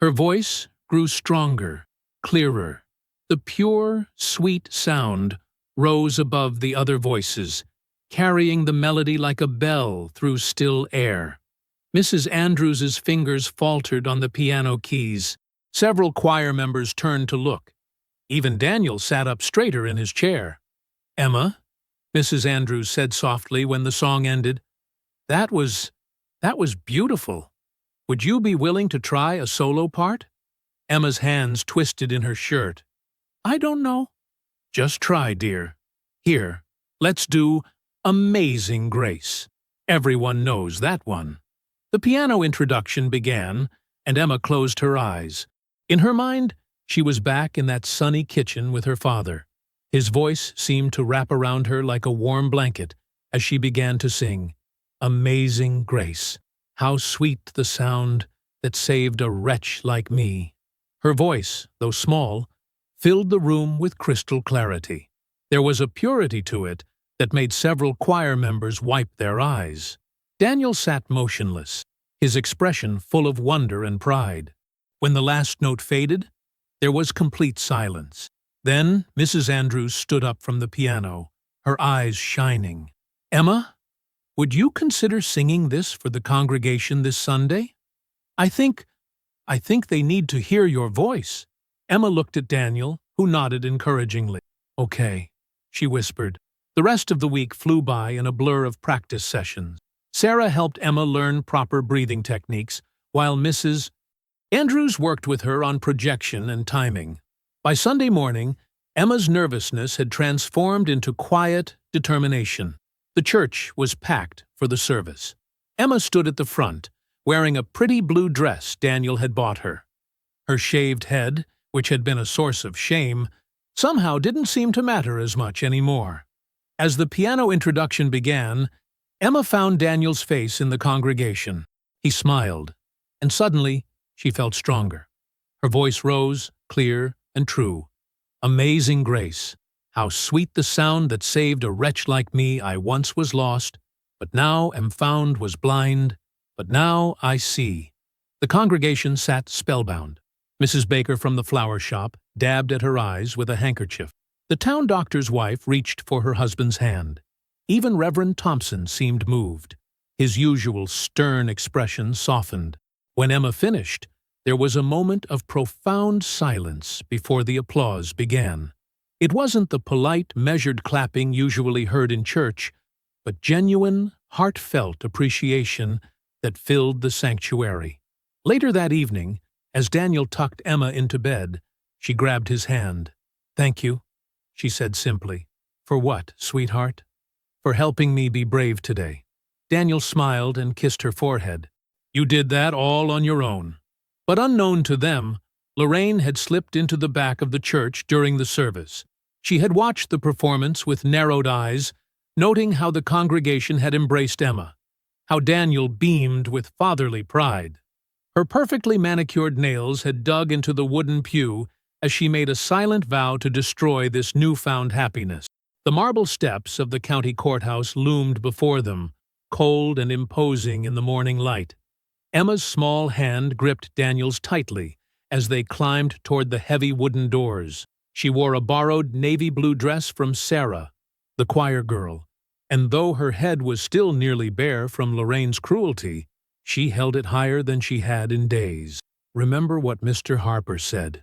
Her voice grew stronger, clearer. The pure, sweet sound rose above the other voices, carrying the melody like a bell through still air. Mrs. Andrews's fingers faltered on the piano keys. Several choir members turned to look. Even Daniel sat up straighter in his chair. "Emma," Mrs. Andrews said softly when the song ended, That was beautiful. Would you be willing to try a solo part?" Emma's hands twisted in her shirt. "I don't know." "Just try, dear. Here, let's do Amazing Grace. Everyone knows that one." The piano introduction began, and Emma closed her eyes. In her mind, she was back in that sunny kitchen with her father. His voice seemed to wrap around her like a warm blanket as she began to sing, "Amazing Grace, how sweet the sound that saved a wretch like me." Her voice, though small, filled the room with crystal clarity. There was a purity to it that made several choir members wipe their eyes. Daniel sat motionless, his expression full of wonder and pride. When the last note faded, there was complete silence. Then Mrs. Andrews stood up from the piano, her eyes shining. "Emma, would you consider singing this for the congregation this Sunday? I think they need to hear your voice." Emma looked at Daniel, who nodded encouragingly. "Okay," she whispered. The rest of the week flew by in a blur of practice sessions. Sarah helped Emma learn proper breathing techniques, while Mrs. Andrews worked with her on projection and timing. By Sunday morning, Emma's nervousness had transformed into quiet determination. The church was packed for the service. Emma stood at the front, wearing a pretty blue dress Daniel had bought her. Her shaved head, which had been a source of shame, somehow didn't seem to matter as much anymore. As the piano introduction began, Emma found Daniel's face in the congregation. He smiled, and suddenly she felt stronger. Her voice rose, clear, and true. Amazing grace! How sweet the sound that saved a wretch like me. I once was lost, but now am found, was blind, but now I see. The congregation sat spellbound. Mrs. Baker from the flower shop dabbed at her eyes with a handkerchief. The town doctor's wife reached for her husband's hand. Even Reverend Thompson seemed moved. His usual stern expression softened. When Emma finished, there was a moment of profound silence before the applause began. It wasn't the polite, measured clapping usually heard in church, but genuine, heartfelt appreciation that filled the sanctuary. Later that evening, as Daniel tucked Emma into bed, she grabbed his hand. "Thank you," she said simply. "For what, sweetheart?" "For helping me be brave today." Daniel smiled and kissed her forehead. "You did that all on your own." But unknown to them, Lorraine had slipped into the back of the church during the service. She had watched the performance with narrowed eyes, noting how the congregation had embraced Emma, how Daniel beamed with fatherly pride. Her perfectly manicured nails had dug into the wooden pew as she made a silent vow to destroy this newfound happiness. The marble steps of the county courthouse loomed before them, cold and imposing in the morning light. Emma's small hand gripped Daniel's tightly as they climbed toward the heavy wooden doors. She wore a borrowed navy blue dress from Sarah, the choir girl, and though her head was still nearly bare from Lorraine's cruelty, she held it higher than she had in days. "Remember what Mr. Harper said,"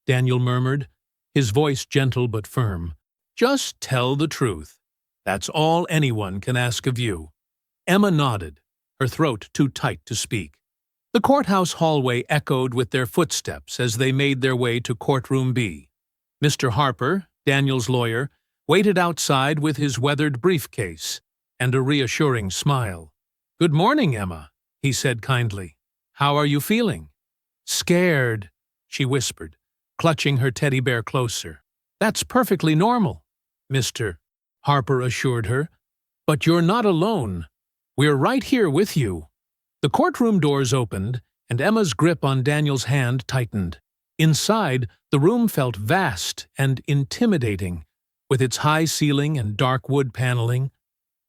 Daniel murmured, his voice gentle but firm. "Just tell the truth. That's all anyone can ask of you." Emma nodded, her throat too tight to speak. The courthouse hallway echoed with their footsteps as they made their way to courtroom B. Mr. Harper, Daniel's lawyer, waited outside with his weathered briefcase and a reassuring smile. "Good morning, Emma," he said kindly. "How are you feeling?" "Scared," she whispered, clutching her teddy bear closer. "That's perfectly normal," Mr. Harper assured her. "But you're not alone. We're right here with you." The courtroom doors opened, and Emma's grip on Daniel's hand tightened. Inside, the room felt vast and intimidating, with its high ceiling and dark wood paneling.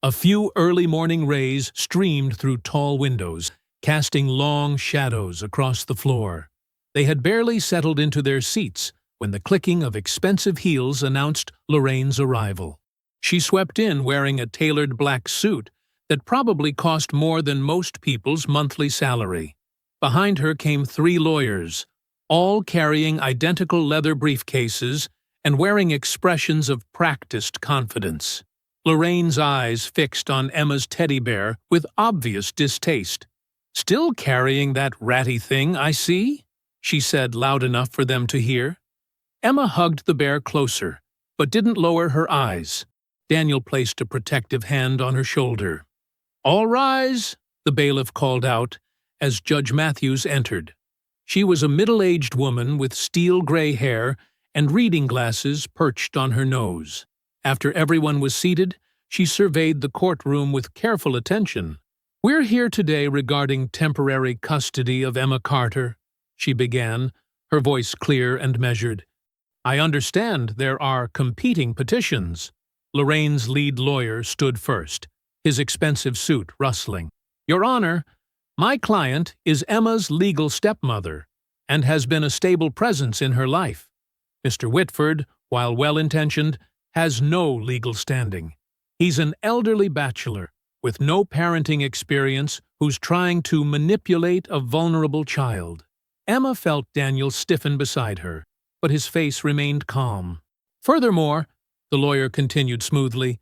A few early morning rays streamed through tall windows, casting long shadows across the floor. They had barely settled into their seats when the clicking of expensive heels announced Lorraine's arrival. She swept in wearing a tailored black suit that probably cost more than most people's monthly salary. Behind her came 3 lawyers, all carrying identical leather briefcases and wearing expressions of practiced confidence. Lorraine's eyes fixed on Emma's teddy bear with obvious distaste. "Still carrying that ratty thing, I see," she said loud enough for them to hear. Emma hugged the bear closer, but didn't lower her eyes. Daniel placed a protective hand on her shoulder. "All rise," the bailiff called out as Judge Matthews entered. She was a middle-aged woman with steel-gray hair and reading glasses perched on her nose. After everyone was seated, she surveyed the courtroom with careful attention. "We're here today regarding temporary custody of Emma Carter," she began, her voice clear and measured. "I understand there are competing petitions." Lorraine's lead lawyer stood first, his expensive suit rustling. "Your Honor, my client is Emma's legal stepmother and has been a stable presence in her life. Mr. Whitford, while well-intentioned, has no legal standing. He's an elderly bachelor with no parenting experience who's trying to manipulate a vulnerable child." Emma felt Daniel stiffen beside her, but his face remained calm. "Furthermore," the lawyer continued smoothly,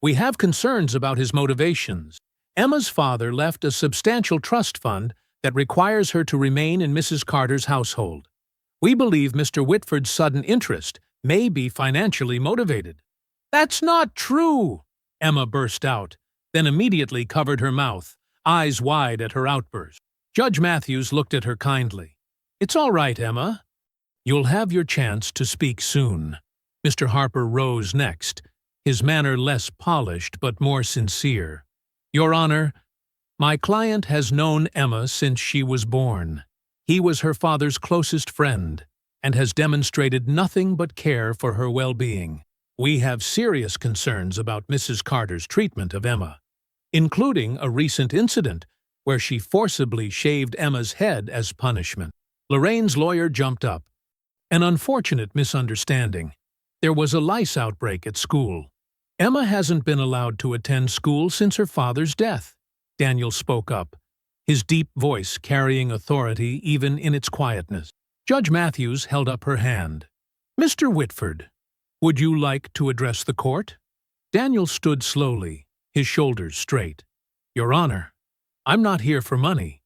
"we have concerns about his motivations. Emma's father left a substantial trust fund that requires her to remain in Mrs. Carter's household. We believe Mr. Whitford's sudden interest may be financially motivated." "That's not true!" Emma burst out, then immediately covered her mouth, eyes wide at her outburst. Judge Matthews looked at her kindly. "It's all right, Emma. You'll have your chance to speak soon." Mr. Harper rose next, his manner less polished but more sincere. "Your Honor, my client has known Emma since she was born. He was her father's closest friend, and has demonstrated nothing but care for her well-being. We have serious concerns about Mrs. Carter's treatment of Emma, including a recent incident where she forcibly shaved Emma's head as punishment. Lorraine's lawyer jumped up. An unfortunate misunderstanding. There was a lice outbreak at school. Emma hasn't been allowed to attend school since her father's death. Daniel spoke up, his deep voice carrying authority even in its quietness. Judge Matthews held up her hand. "Mr. Whitford, would you like to address the court?" Daniel stood slowly, his shoulders straight. "Your Honor, I'm not here for money.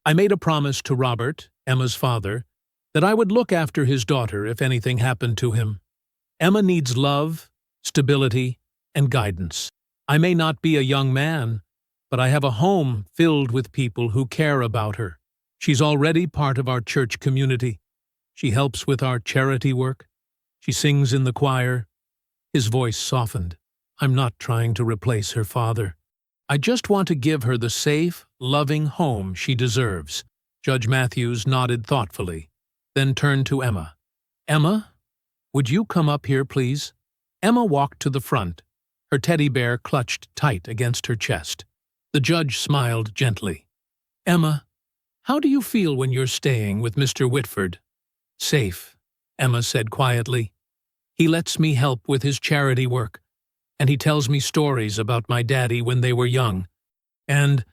I made a promise to Robert, Emma's father, that I would look after his daughter if anything happened to him. Emma needs love, stability, and guidance. I may not be a young man, but I have a home filled with people who care about her. She's already part of our church community. She helps with our charity work. She sings in the choir." His voice softened. "I'm not trying to replace her father. I just want to give her the safe, loving home she deserves." Judge Matthews nodded thoughtfully, then turned to Emma. "Emma, would you come up here, please?" Emma walked to the front, her teddy bear clutched tight against her chest. The judge smiled gently. "Emma, how do you feel when you're staying with Mr. Whitford?" "Safe," Emma said quietly. "He lets me help with his charity work, and he tells me stories about my daddy when they were young. And,"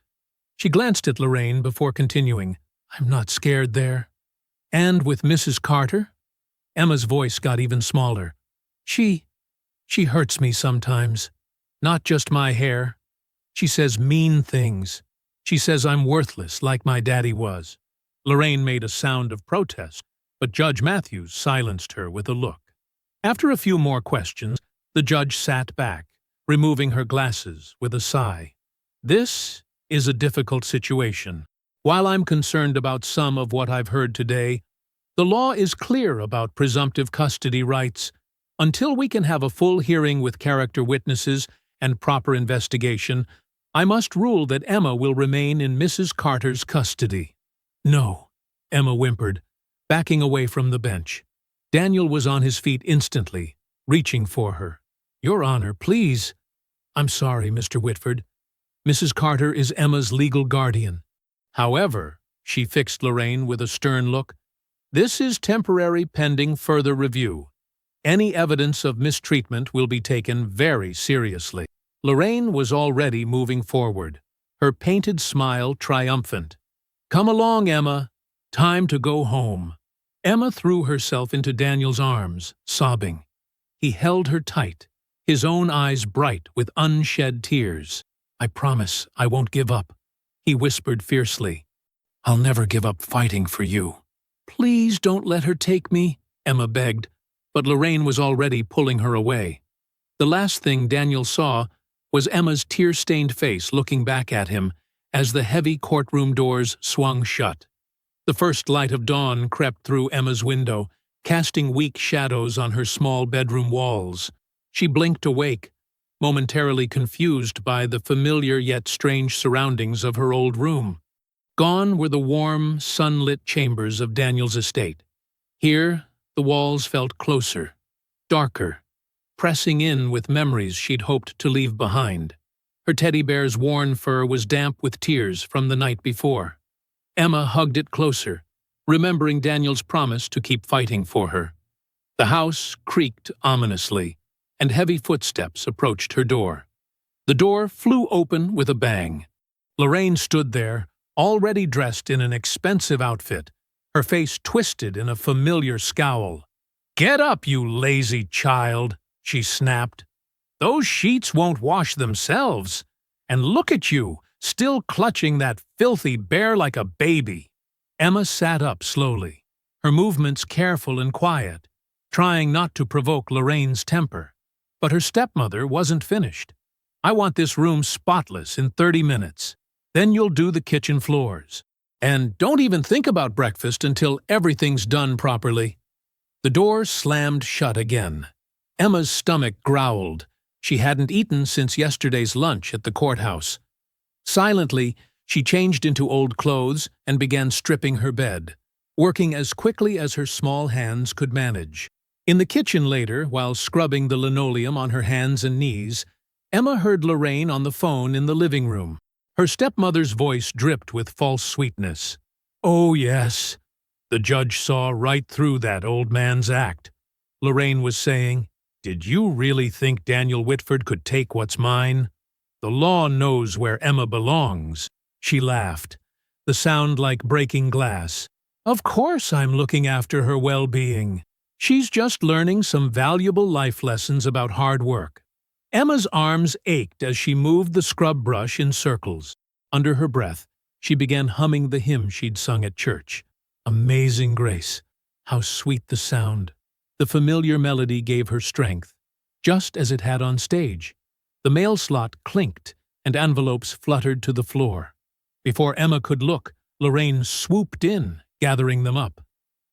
she glanced at Lorraine before continuing, "I'm not scared there." "And with Mrs. Carter?" Emma's voice got even smaller. She hurts me sometimes. Not just my hair. She says mean things. She says I'm worthless like my daddy was." Lorraine made a sound of protest, but Judge Matthews silenced her with a look. After a few more questions, the judge sat back, removing her glasses with a sigh. "This is a difficult situation. While I'm concerned about some of what I've heard today, the law is clear about presumptive custody rights. Until we can have a full hearing with character witnesses and proper investigation, I must rule that Emma will remain in Mrs. Carter's custody." "No," Emma whimpered, backing away from the bench. Daniel was on his feet instantly, reaching for her. "Your Honor, please." "I'm sorry, Mr. Whitford. Mrs. Carter is Emma's legal guardian. However," she fixed Lorraine with a stern look, "this is temporary pending further review. Any evidence of mistreatment will be taken very seriously." Lorraine was already moving forward, her painted smile triumphant. "Come along, Emma. Time to go home." Emma threw herself into Daniel's arms, sobbing. He held her tight, his own eyes bright with unshed tears. "I promise I won't give up," he whispered fiercely. "I'll never give up fighting for you." "Please don't let her take me," Emma begged, but Lorraine was already pulling her away. The last thing Daniel saw was Emma's tear-stained face looking back at him as the heavy courtroom doors swung shut. The first light of dawn crept through Emma's window, casting weak shadows on her small bedroom walls. She blinked awake, momentarily confused by the familiar yet strange surroundings of her old room. Gone were the warm, sunlit chambers of Daniel's estate. Here, the walls felt closer, darker, pressing in with memories she'd hoped to leave behind. Her teddy bear's worn fur was damp with tears from the night before. Emma hugged it closer, remembering Daniel's promise to keep fighting for her. The house creaked ominously, and heavy footsteps approached her door. The door flew open with a bang. Lorraine stood there, already dressed in an expensive outfit, her face twisted in a familiar scowl. "Get up, you lazy child," she snapped. "Those sheets won't wash themselves. And look at you, still clutching that filthy bear like a baby." Emma sat up slowly, her movements careful and quiet, trying not to provoke Lorraine's temper. But her stepmother wasn't finished. "I want this room spotless in 30 minutes. Then you'll do the kitchen floors. And don't even think about breakfast until everything's done properly." The door slammed shut again. Emma's stomach growled. She hadn't eaten since yesterday's lunch at the courthouse. Silently, she changed into old clothes and began stripping her bed. working as quickly as her small hands could manage. In the kitchen later, while scrubbing the linoleum on her hands and knees, Emma heard Lorraine on the phone in the living room. Her stepmother's voice dripped with false sweetness. "Oh, yes. The judge saw right through that old man's act," Lorraine was saying. "Did you really think Daniel Whitford could take what's mine? The law knows where Emma belongs." She laughed, the sound like breaking glass. "Of course I'm looking after her well-being. She's just learning some valuable life lessons about hard work." Emma's arms ached as she moved the scrub brush in circles. Under her breath, she began humming the hymn she'd sung at church. Amazing Grace. How sweet the sound. The familiar melody gave her strength, just as it had on stage. The mail slot clinked, and envelopes fluttered to the floor. Before Emma could look, Lorraine swooped in, gathering them up.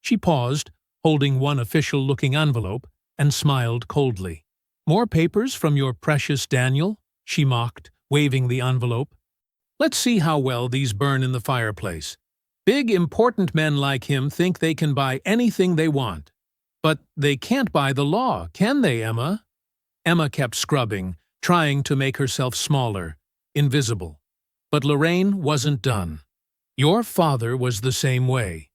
She paused, holding one official-looking envelope, and smiled coldly. "More papers from your precious Daniel?" she mocked, waving the envelope. "Let's see how well these burn in the fireplace. Big, important men like him think they can buy anything they want. But they can't buy the law, can they, Emma?" Emma kept scrubbing, trying to make herself smaller, invisible. But Lorraine wasn't done. "Your father was the same way.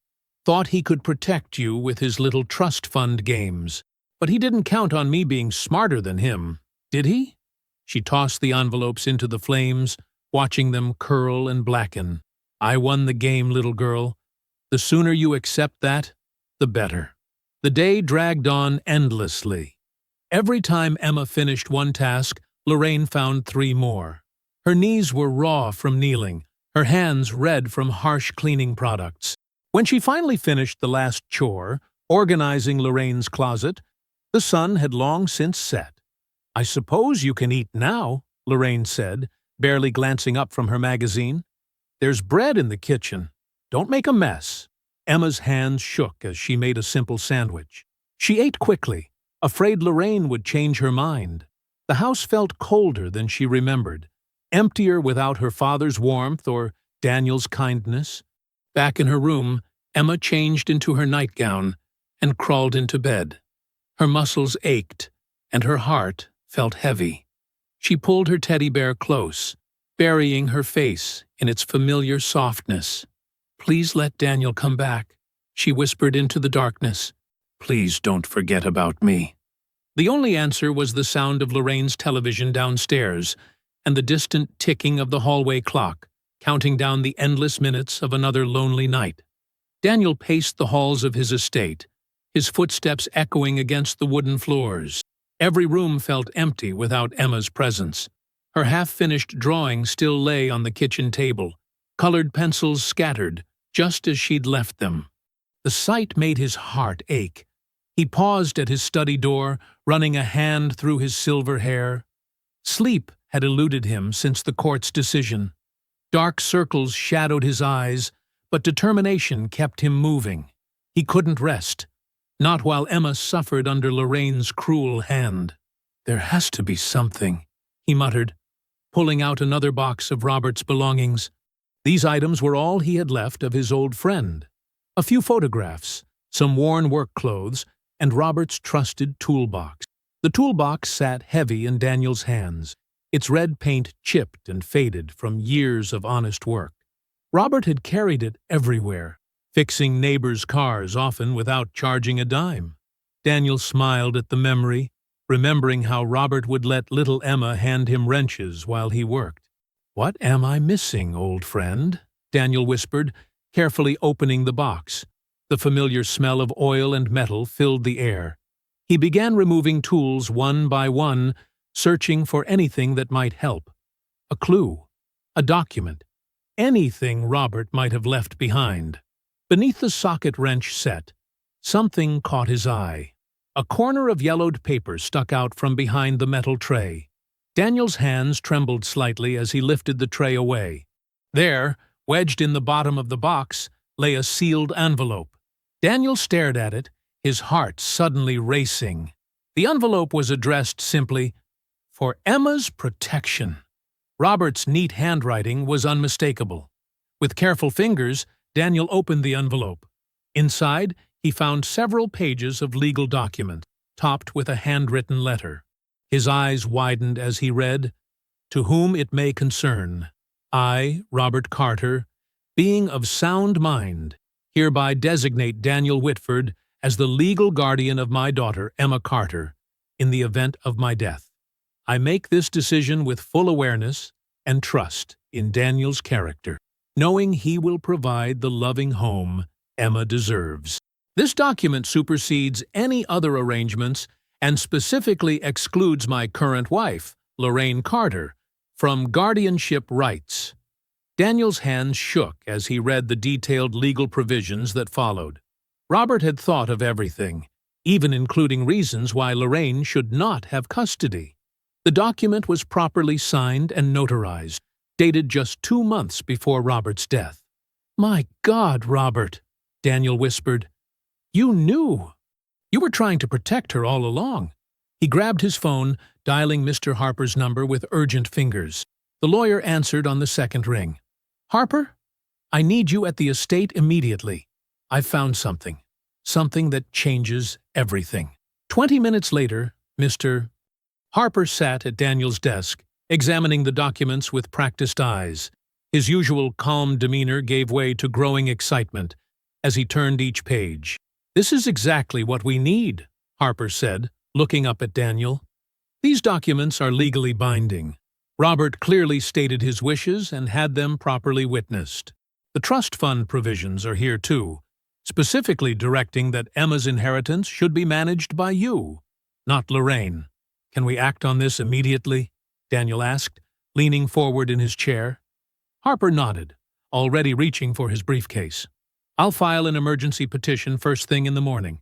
Thought he could protect you with his little trust fund games. But he didn't count on me being smarter than him, did he?" She tossed the envelopes into the flames, watching them curl and blacken. "I won the game, little girl. The sooner you accept that, the better." The day dragged on endlessly. Every time Emma finished one task, Lorraine found 3 more. Her knees were raw from kneeling, her hands red from harsh cleaning products. When she finally finished the last chore, organizing Lorraine's closet, the sun had long since set. "I suppose you can eat now," Lorraine said, barely glancing up from her magazine. "There's bread in the kitchen. Don't make a mess." Emma's hands shook as she made a simple sandwich. She ate quickly, afraid Lorraine would change her mind. The house felt colder than she remembered, emptier without her father's warmth or Daniel's kindness. Back in her room, Emma changed into her nightgown and crawled into bed. Her muscles ached, and her heart felt heavy. She pulled her teddy bear close, burying her face in its familiar softness. "Please let Daniel come back," she whispered into the darkness. "Please don't forget about me." The only answer was the sound of Lorraine's television downstairs and the distant ticking of the hallway clock, counting down the endless minutes of another lonely night. Daniel paced the halls of his estate, his footsteps echoing against the wooden floors. Every room felt empty without Emma's presence. Her half-finished drawing still lay on the kitchen table, colored pencils scattered, just as she'd left them. The sight made his heart ache. He paused at his study door, running a hand through his silver hair. Sleep had eluded him since the court's decision. Dark circles shadowed his eyes, but determination kept him moving. He couldn't rest, not while Emma suffered under Lorraine's cruel hand. "There has to be something," he muttered, pulling out another box of Robert's belongings. These items were all he had left of his old friend. A few photographs, some worn work clothes, and Robert's trusted toolbox. The toolbox sat heavy in Daniel's hands, its red paint chipped and faded from years of honest work. Robert had carried it everywhere, fixing neighbors' cars often without charging a dime. Daniel smiled at the memory, remembering how Robert would let little Emma hand him wrenches while he worked. "What am I missing, old friend?" Daniel whispered, carefully opening the box. The familiar smell of oil and metal filled the air. He began removing tools one by one, searching for anything that might help. A clue, a document, anything Robert might have left behind. Beneath the socket wrench set, something caught his eye. A corner of yellowed paper stuck out from behind the metal tray. Daniel's hands trembled slightly as he lifted the tray away. There, wedged in the bottom of the box, lay a sealed envelope. Daniel stared at it, his heart suddenly racing. The envelope was addressed simply, "For Emma's protection." Robert's neat handwriting was unmistakable. With careful fingers, Daniel opened the envelope. Inside, he found several pages of legal documents, topped with a handwritten letter. His eyes widened as he read, "To whom it may concern, I, Robert Carter, being of sound mind, hereby designate Daniel Whitford as the legal guardian of my daughter, Emma Carter, in the event of my death. I make this decision with full awareness and trust in Daniel's character, knowing he will provide the loving home Emma deserves." This document supersedes any other arrangements and specifically excludes my current wife, Lorraine Carter, from guardianship rights. Daniel's hands shook as he read the detailed legal provisions that followed. Robert had thought of everything, even including reasons why Lorraine should not have custody. The document was properly signed and notarized, dated just 2 months before Robert's death. "My God, Robert," Daniel whispered. "You knew. You were trying to protect her all along." He grabbed his phone, dialing Mr. Harper's number with urgent fingers. The lawyer answered on the second ring. "Harper, I need you at the estate immediately. I've found something. Something that changes everything." 20 minutes later, Mr. Harper sat at Daniel's desk, examining the documents with practiced eyes. His usual calm demeanor gave way to growing excitement as he turned each page. "This is exactly what we need," Harper said, looking up at Daniel. "These documents are legally binding. Robert clearly stated his wishes and had them properly witnessed. The trust fund provisions are here too, specifically directing that Emma's inheritance should be managed by you, not Lorraine. Can we act on this immediately?" Daniel asked, leaning forward in his chair. Harper nodded, already reaching for his briefcase. "I'll file an emergency petition first thing in the morning.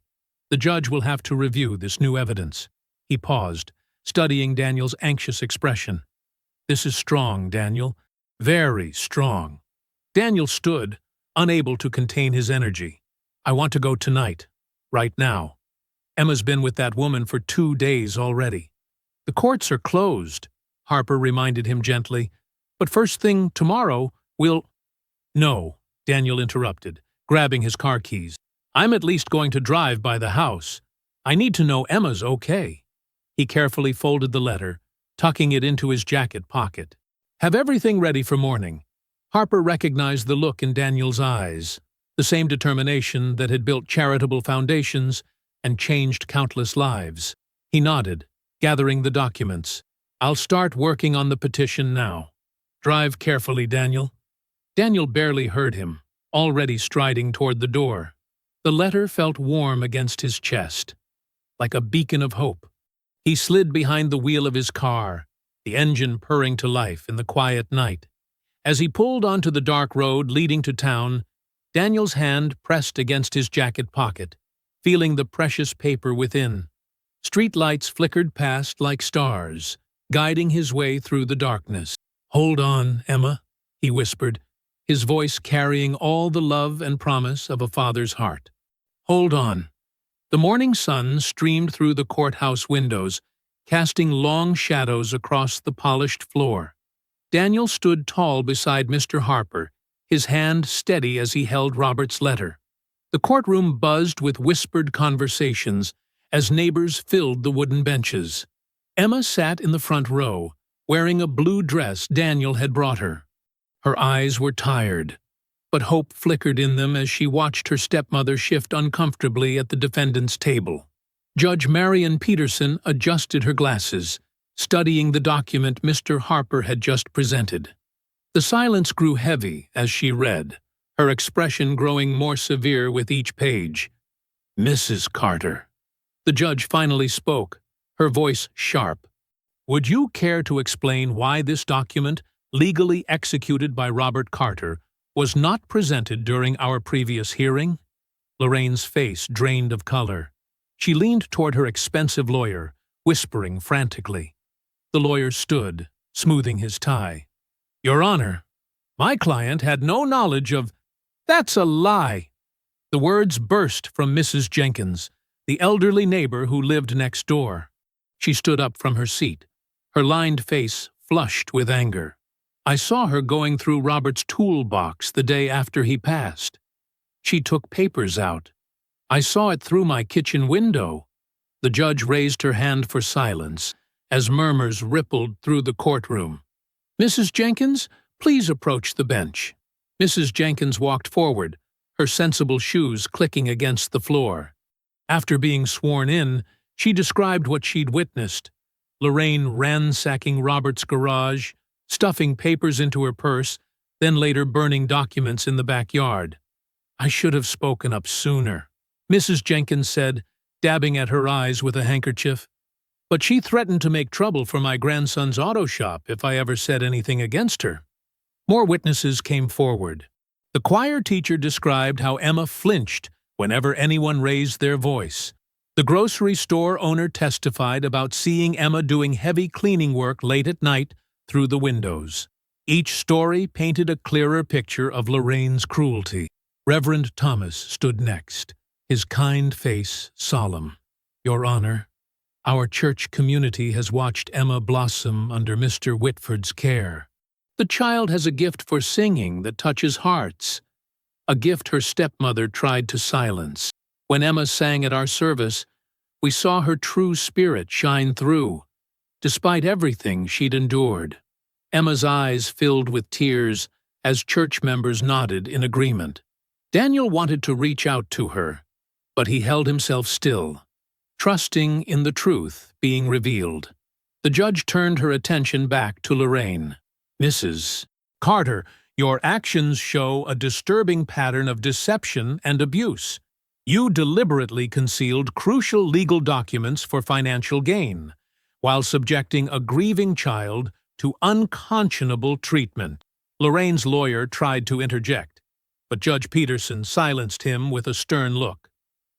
The judge will have to review this new evidence." He paused, studying Daniel's anxious expression. "This is strong, Daniel. Very strong." Daniel stood, unable to contain his energy. "I want to go tonight. Right now. Emma's been with that woman for 2 days already." "The courts are closed," Harper reminded him gently. "But first thing tomorrow, we'll—" "No," Daniel interrupted, grabbing his car keys. "I'm at least going to drive by the house. I need to know Emma's okay." He carefully folded the letter, tucking it into his jacket pocket. "Have everything ready for morning." Harper recognized the look in Daniel's eyes, the same determination that had built charitable foundations and changed countless lives. He nodded, gathering the documents. "I'll start working on the petition now. Drive carefully, Daniel." Daniel barely heard him, already striding toward the door. The letter felt warm against his chest, like a beacon of hope. He slid behind the wheel of his car, the engine purring to life in the quiet night. As he pulled onto the dark road leading to town, Daniel's hand pressed against his jacket pocket, feeling the precious paper within. Streetlights flickered past like stars, guiding his way through the darkness. "Hold on, Emma," he whispered, his voice carrying all the love and promise of a father's heart. "Hold on." The morning sun streamed through the courthouse windows, casting long shadows across the polished floor. Daniel stood tall beside Mr. Harper, his hand steady as he held Robert's letter. The courtroom buzzed with whispered conversations as neighbors filled the wooden benches. Emma sat in the front row, wearing a blue dress Daniel had brought her. Her eyes were tired, but hope flickered in them as she watched her stepmother shift uncomfortably at the defendant's table. Judge Marion Peterson adjusted her glasses, studying the document Mr. Harper had just presented. The silence grew heavy as she read, her expression growing more severe with each page. "Mrs. Carter." The judge finally spoke, her voice sharp. "Would you care to explain why this document, legally executed by Robert Carter, was not presented during our previous hearing?" Lorraine's face drained of color. She leaned toward her expensive lawyer, whispering frantically. The lawyer stood, smoothing his tie. "Your Honor, my client had no knowledge of—" "That's a lie!" The words burst from Mrs. Jenkins, the elderly neighbor who lived next door. She stood up from her seat, her lined face flushed with anger. "I saw her going through Robert's toolbox the day after he passed." She took papers out. I saw it through my kitchen window. The judge raised her hand for silence as murmurs rippled through the courtroom. Mrs. Jenkins, please approach the bench. Mrs. Jenkins walked forward, her sensible shoes clicking against the floor. After being sworn in, she described what she'd witnessed. Lorraine ransacking Robert's garage, stuffing papers into her purse, then later burning documents in the backyard. I should have spoken up sooner, Mrs. Jenkins said, dabbing at her eyes with a handkerchief. But she threatened to make trouble for my grandson's auto shop if I ever said anything against her. More witnesses came forward. The choir teacher described how Emma flinched whenever anyone raised their voice. The grocery store owner testified about seeing Emma doing heavy cleaning work late at night through the windows. Each story painted a clearer picture of Lorraine's cruelty. Reverend Thomas stood next, his kind face solemn. Your Honor, our church community has watched Emma blossom under Mr. Whitford's care. The child has a gift for singing that touches hearts, a gift her stepmother tried to silence. When Emma sang at our service, we saw her true spirit shine through, despite everything she'd endured. Emma's eyes filled with tears as church members nodded in agreement. Daniel wanted to reach out to her, but he held himself still, trusting in the truth being revealed. The judge turned her attention back to Lorraine. Mrs. Carter, your actions show a disturbing pattern of deception and abuse. You deliberately concealed crucial legal documents for financial gain, while subjecting a grieving child to unconscionable treatment. Lorraine's lawyer tried to interject, but Judge Peterson silenced him with a stern look.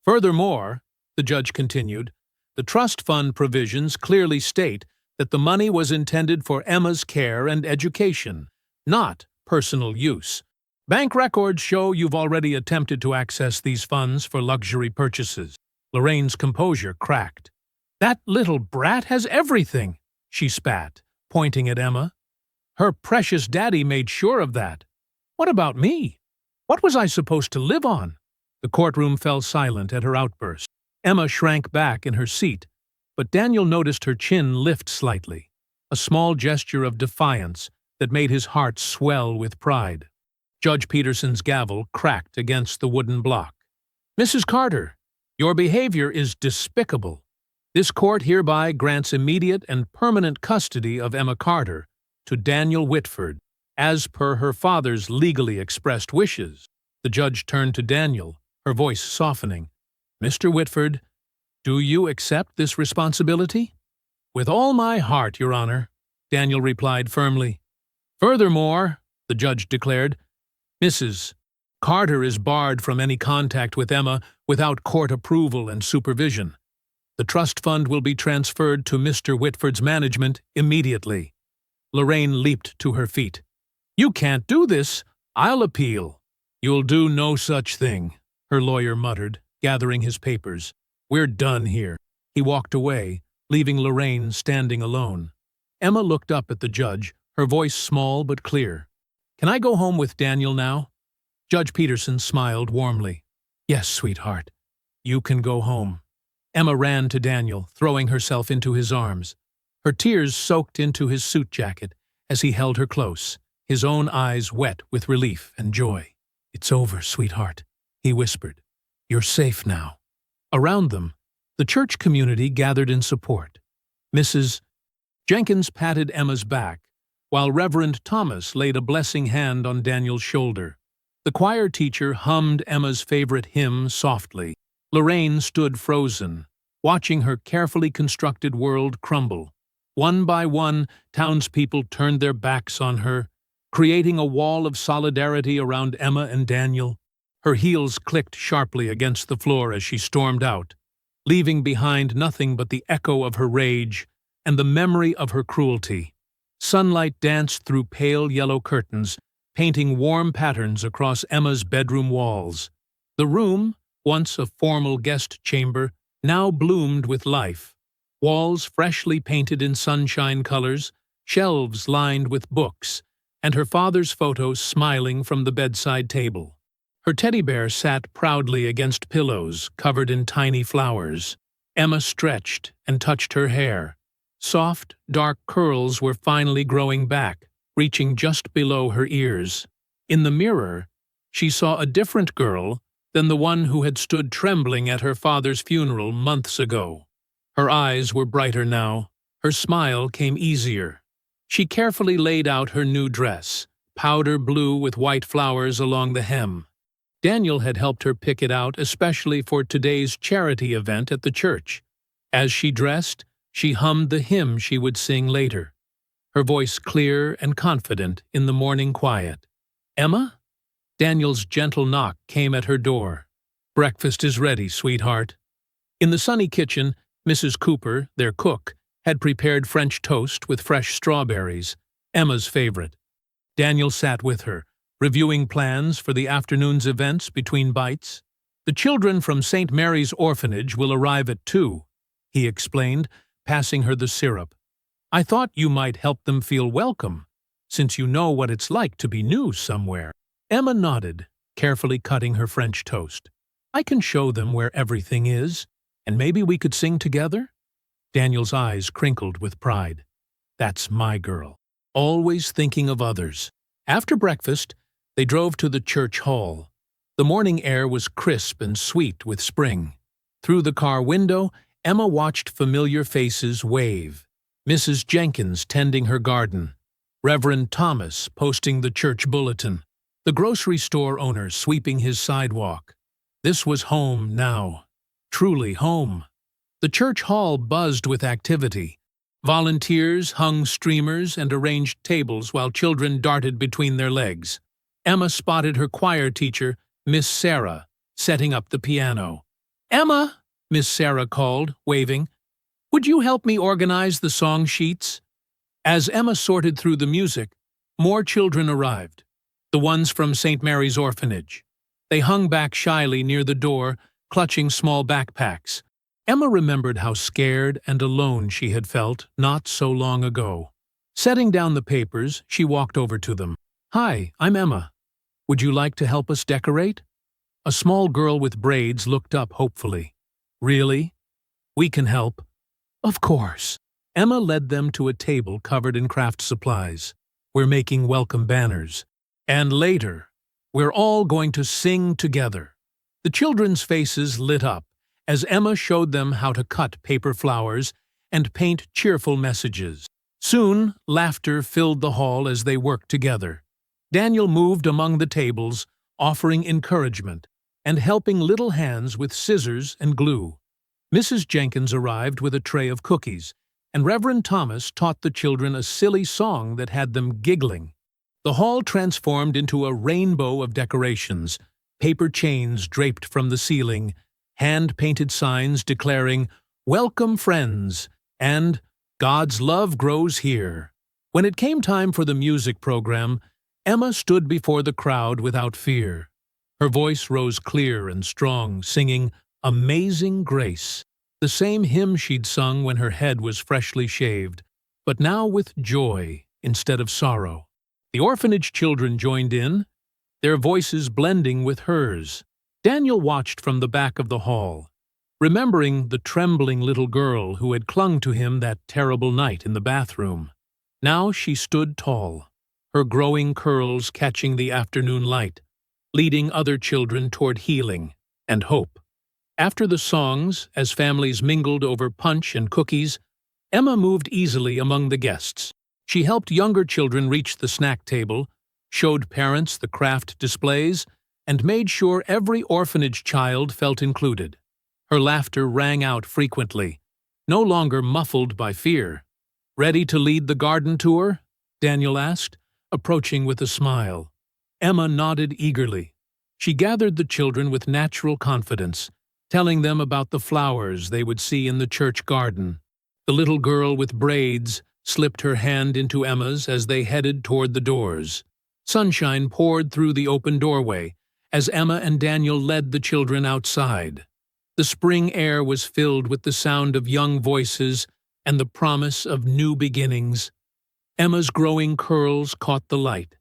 Furthermore, the judge continued, the trust fund provisions clearly state that the money was intended for Emma's care and education, not personal use. Bank records show you've already attempted to access these funds for luxury purchases. Lorraine's composure cracked. That little brat has everything, she spat, pointing at Emma. Her precious daddy made sure of that. What about me? What was I supposed to live on? The courtroom fell silent at her outburst. Emma shrank back in her seat, but Daniel noticed her chin lift slightly, a small gesture of defiance that made his heart swell with pride. Judge Peterson's gavel cracked against the wooden block. Mrs. Carter, your behavior is despicable. This court hereby grants immediate and permanent custody of Emma Carter to Daniel Whitford, as per her father's legally expressed wishes. The judge turned to Daniel, her voice softening. Mr. Whitford, do you accept this responsibility? With all my heart, Your Honor, Daniel replied firmly. Furthermore, the judge declared, Mrs. Carter is barred from any contact with Emma without court approval and supervision. The trust fund will be transferred to Mr. Whitford's management immediately. Lorraine leaped to her feet. You can't do this. I'll appeal. You'll do no such thing, her lawyer muttered, gathering his papers. We're done here. He walked away, leaving Lorraine standing alone. Emma looked up at the judge, her voice small but clear. Can I go home with Daniel now? Judge Peterson smiled warmly. Yes, sweetheart. You can go home. Emma ran to Daniel, throwing herself into his arms. Her tears soaked into his suit jacket as he held her close, his own eyes wet with relief and joy. It's over, sweetheart, he whispered. You're safe now. Around them, the church community gathered in support. Mrs. Jenkins patted Emma's back, while Reverend Thomas laid a blessing hand on Daniel's shoulder. The choir teacher hummed Emma's favorite hymn softly. Lorraine stood frozen, watching her carefully constructed world crumble. One by one, townspeople turned their backs on her, creating a wall of solidarity around Emma and Daniel. Her heels clicked sharply against the floor as she stormed out, leaving behind nothing but the echo of her rage and the memory of her cruelty. Sunlight danced through pale yellow curtains, painting warm patterns across Emma's bedroom walls. The room, once a formal guest chamber, now bloomed with life. Walls freshly painted in sunshine colors, shelves lined with books, and her father's photos smiling from the bedside table. Her teddy bear sat proudly against pillows covered in tiny flowers. Emma stretched and touched her hair. Soft, dark curls were finally growing back, reaching just below her ears. In the mirror, she saw a different girl than the one who had stood trembling at her father's funeral months ago. Her eyes were brighter now. Her smile came easier. She carefully laid out her new dress, powder blue with white flowers along the hem. Daniel had helped her pick it out especially for today's charity event at the church. As she dressed, she hummed the hymn she would sing later, her voice clear and confident in the morning quiet. "Emma?" Daniel's gentle knock came at her door. "Breakfast is ready, sweetheart." In the sunny kitchen, Mrs. Cooper, their cook, had prepared French toast with fresh strawberries, Emma's favorite. Daniel sat with her, reviewing plans for the afternoon's events between bites. "The children from St. Mary's Orphanage will arrive at 2, he explained, passing her the syrup. "I thought you might help them feel welcome, since you know what it's like to be new somewhere." Emma nodded, carefully cutting her French toast. "I can show them where everything is, and maybe we could sing together?" Daniel's eyes crinkled with pride. "That's my girl, always thinking of others." After breakfast, they drove to the church hall. The morning air was crisp and sweet with spring. Through the car window, Emma watched familiar faces wave. Mrs. Jenkins tending her garden, Reverend Thomas posting the church bulletin, the grocery store owner sweeping his sidewalk. This was home now. Truly home. The church hall buzzed with activity. Volunteers hung streamers and arranged tables while children darted between their legs. Emma spotted her choir teacher, Miss Sarah, setting up the piano. "Emma," Miss Sarah called, waving, "would you help me organize the song sheets?" As Emma sorted through the music, more children arrived, the ones from St. Mary's Orphanage. They hung back shyly near the door, clutching small backpacks. Emma remembered how scared and alone she had felt not so long ago. Setting down the papers, she walked over to them. "Hi, I'm Emma. Would you like to help us decorate?" A small girl with braids looked up hopefully. "Really? We can help." "Of course." Emma led them to a table covered in craft supplies. "We're making welcome banners. And later, we're all going to sing together." The children's faces lit up as Emma showed them how to cut paper flowers and paint cheerful messages. Soon, laughter filled the hall as they worked together. Daniel moved among the tables, offering encouragement and helping little hands with scissors and glue. Mrs. Jenkins arrived with a tray of cookies, and Reverend Thomas taught the children a silly song that had them giggling. The hall transformed into a rainbow of decorations, paper chains draped from the ceiling, hand-painted signs declaring, "Welcome, friends," and "God's love grows here." When it came time for the music program, Emma stood before the crowd without fear. Her voice rose clear and strong, singing "Amazing Grace," the same hymn she'd sung when her head was freshly shaved, but now with joy instead of sorrow. The orphanage children joined in, their voices blending with hers. Daniel watched from the back of the hall, remembering the trembling little girl who had clung to him that terrible night in the bathroom. Now she stood tall, her growing curls catching the afternoon light, leading other children toward healing and hope. After the songs, as families mingled over punch and cookies, Emma moved easily among the guests. She helped younger children reach the snack table, showed parents the craft displays, and made sure every orphanage child felt included. Her laughter rang out frequently, no longer muffled by fear. "Ready to lead the garden tour?" Daniel asked, approaching with a smile. Emma nodded eagerly. She gathered the children with natural confidence, telling them about the flowers they would see in the church garden. The little girl with braids slipped her hand into Emma's as they headed toward the doors. Sunshine poured through the open doorway as Emma and Daniel led the children outside. The spring air was filled with the sound of young voices and the promise of new beginnings. Emma's growing curls caught the light,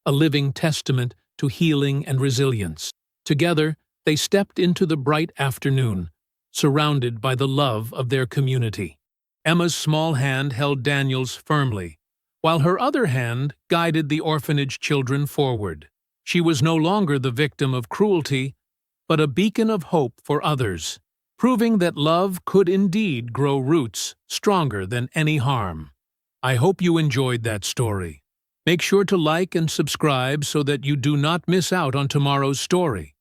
a living testament to healing and resilience. Together, they stepped into the bright afternoon, surrounded by the love of their community. Emma's small hand held Daniel's firmly, while her other hand guided the orphanage children forward. She was no longer the victim of cruelty, but a beacon of hope for others, proving that love could indeed grow roots stronger than any harm. I hope you enjoyed that story. Make sure to like and subscribe so that you do not miss out on tomorrow's story.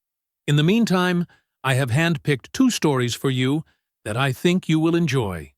In the meantime, I have handpicked 2 stories for you that I think you will enjoy.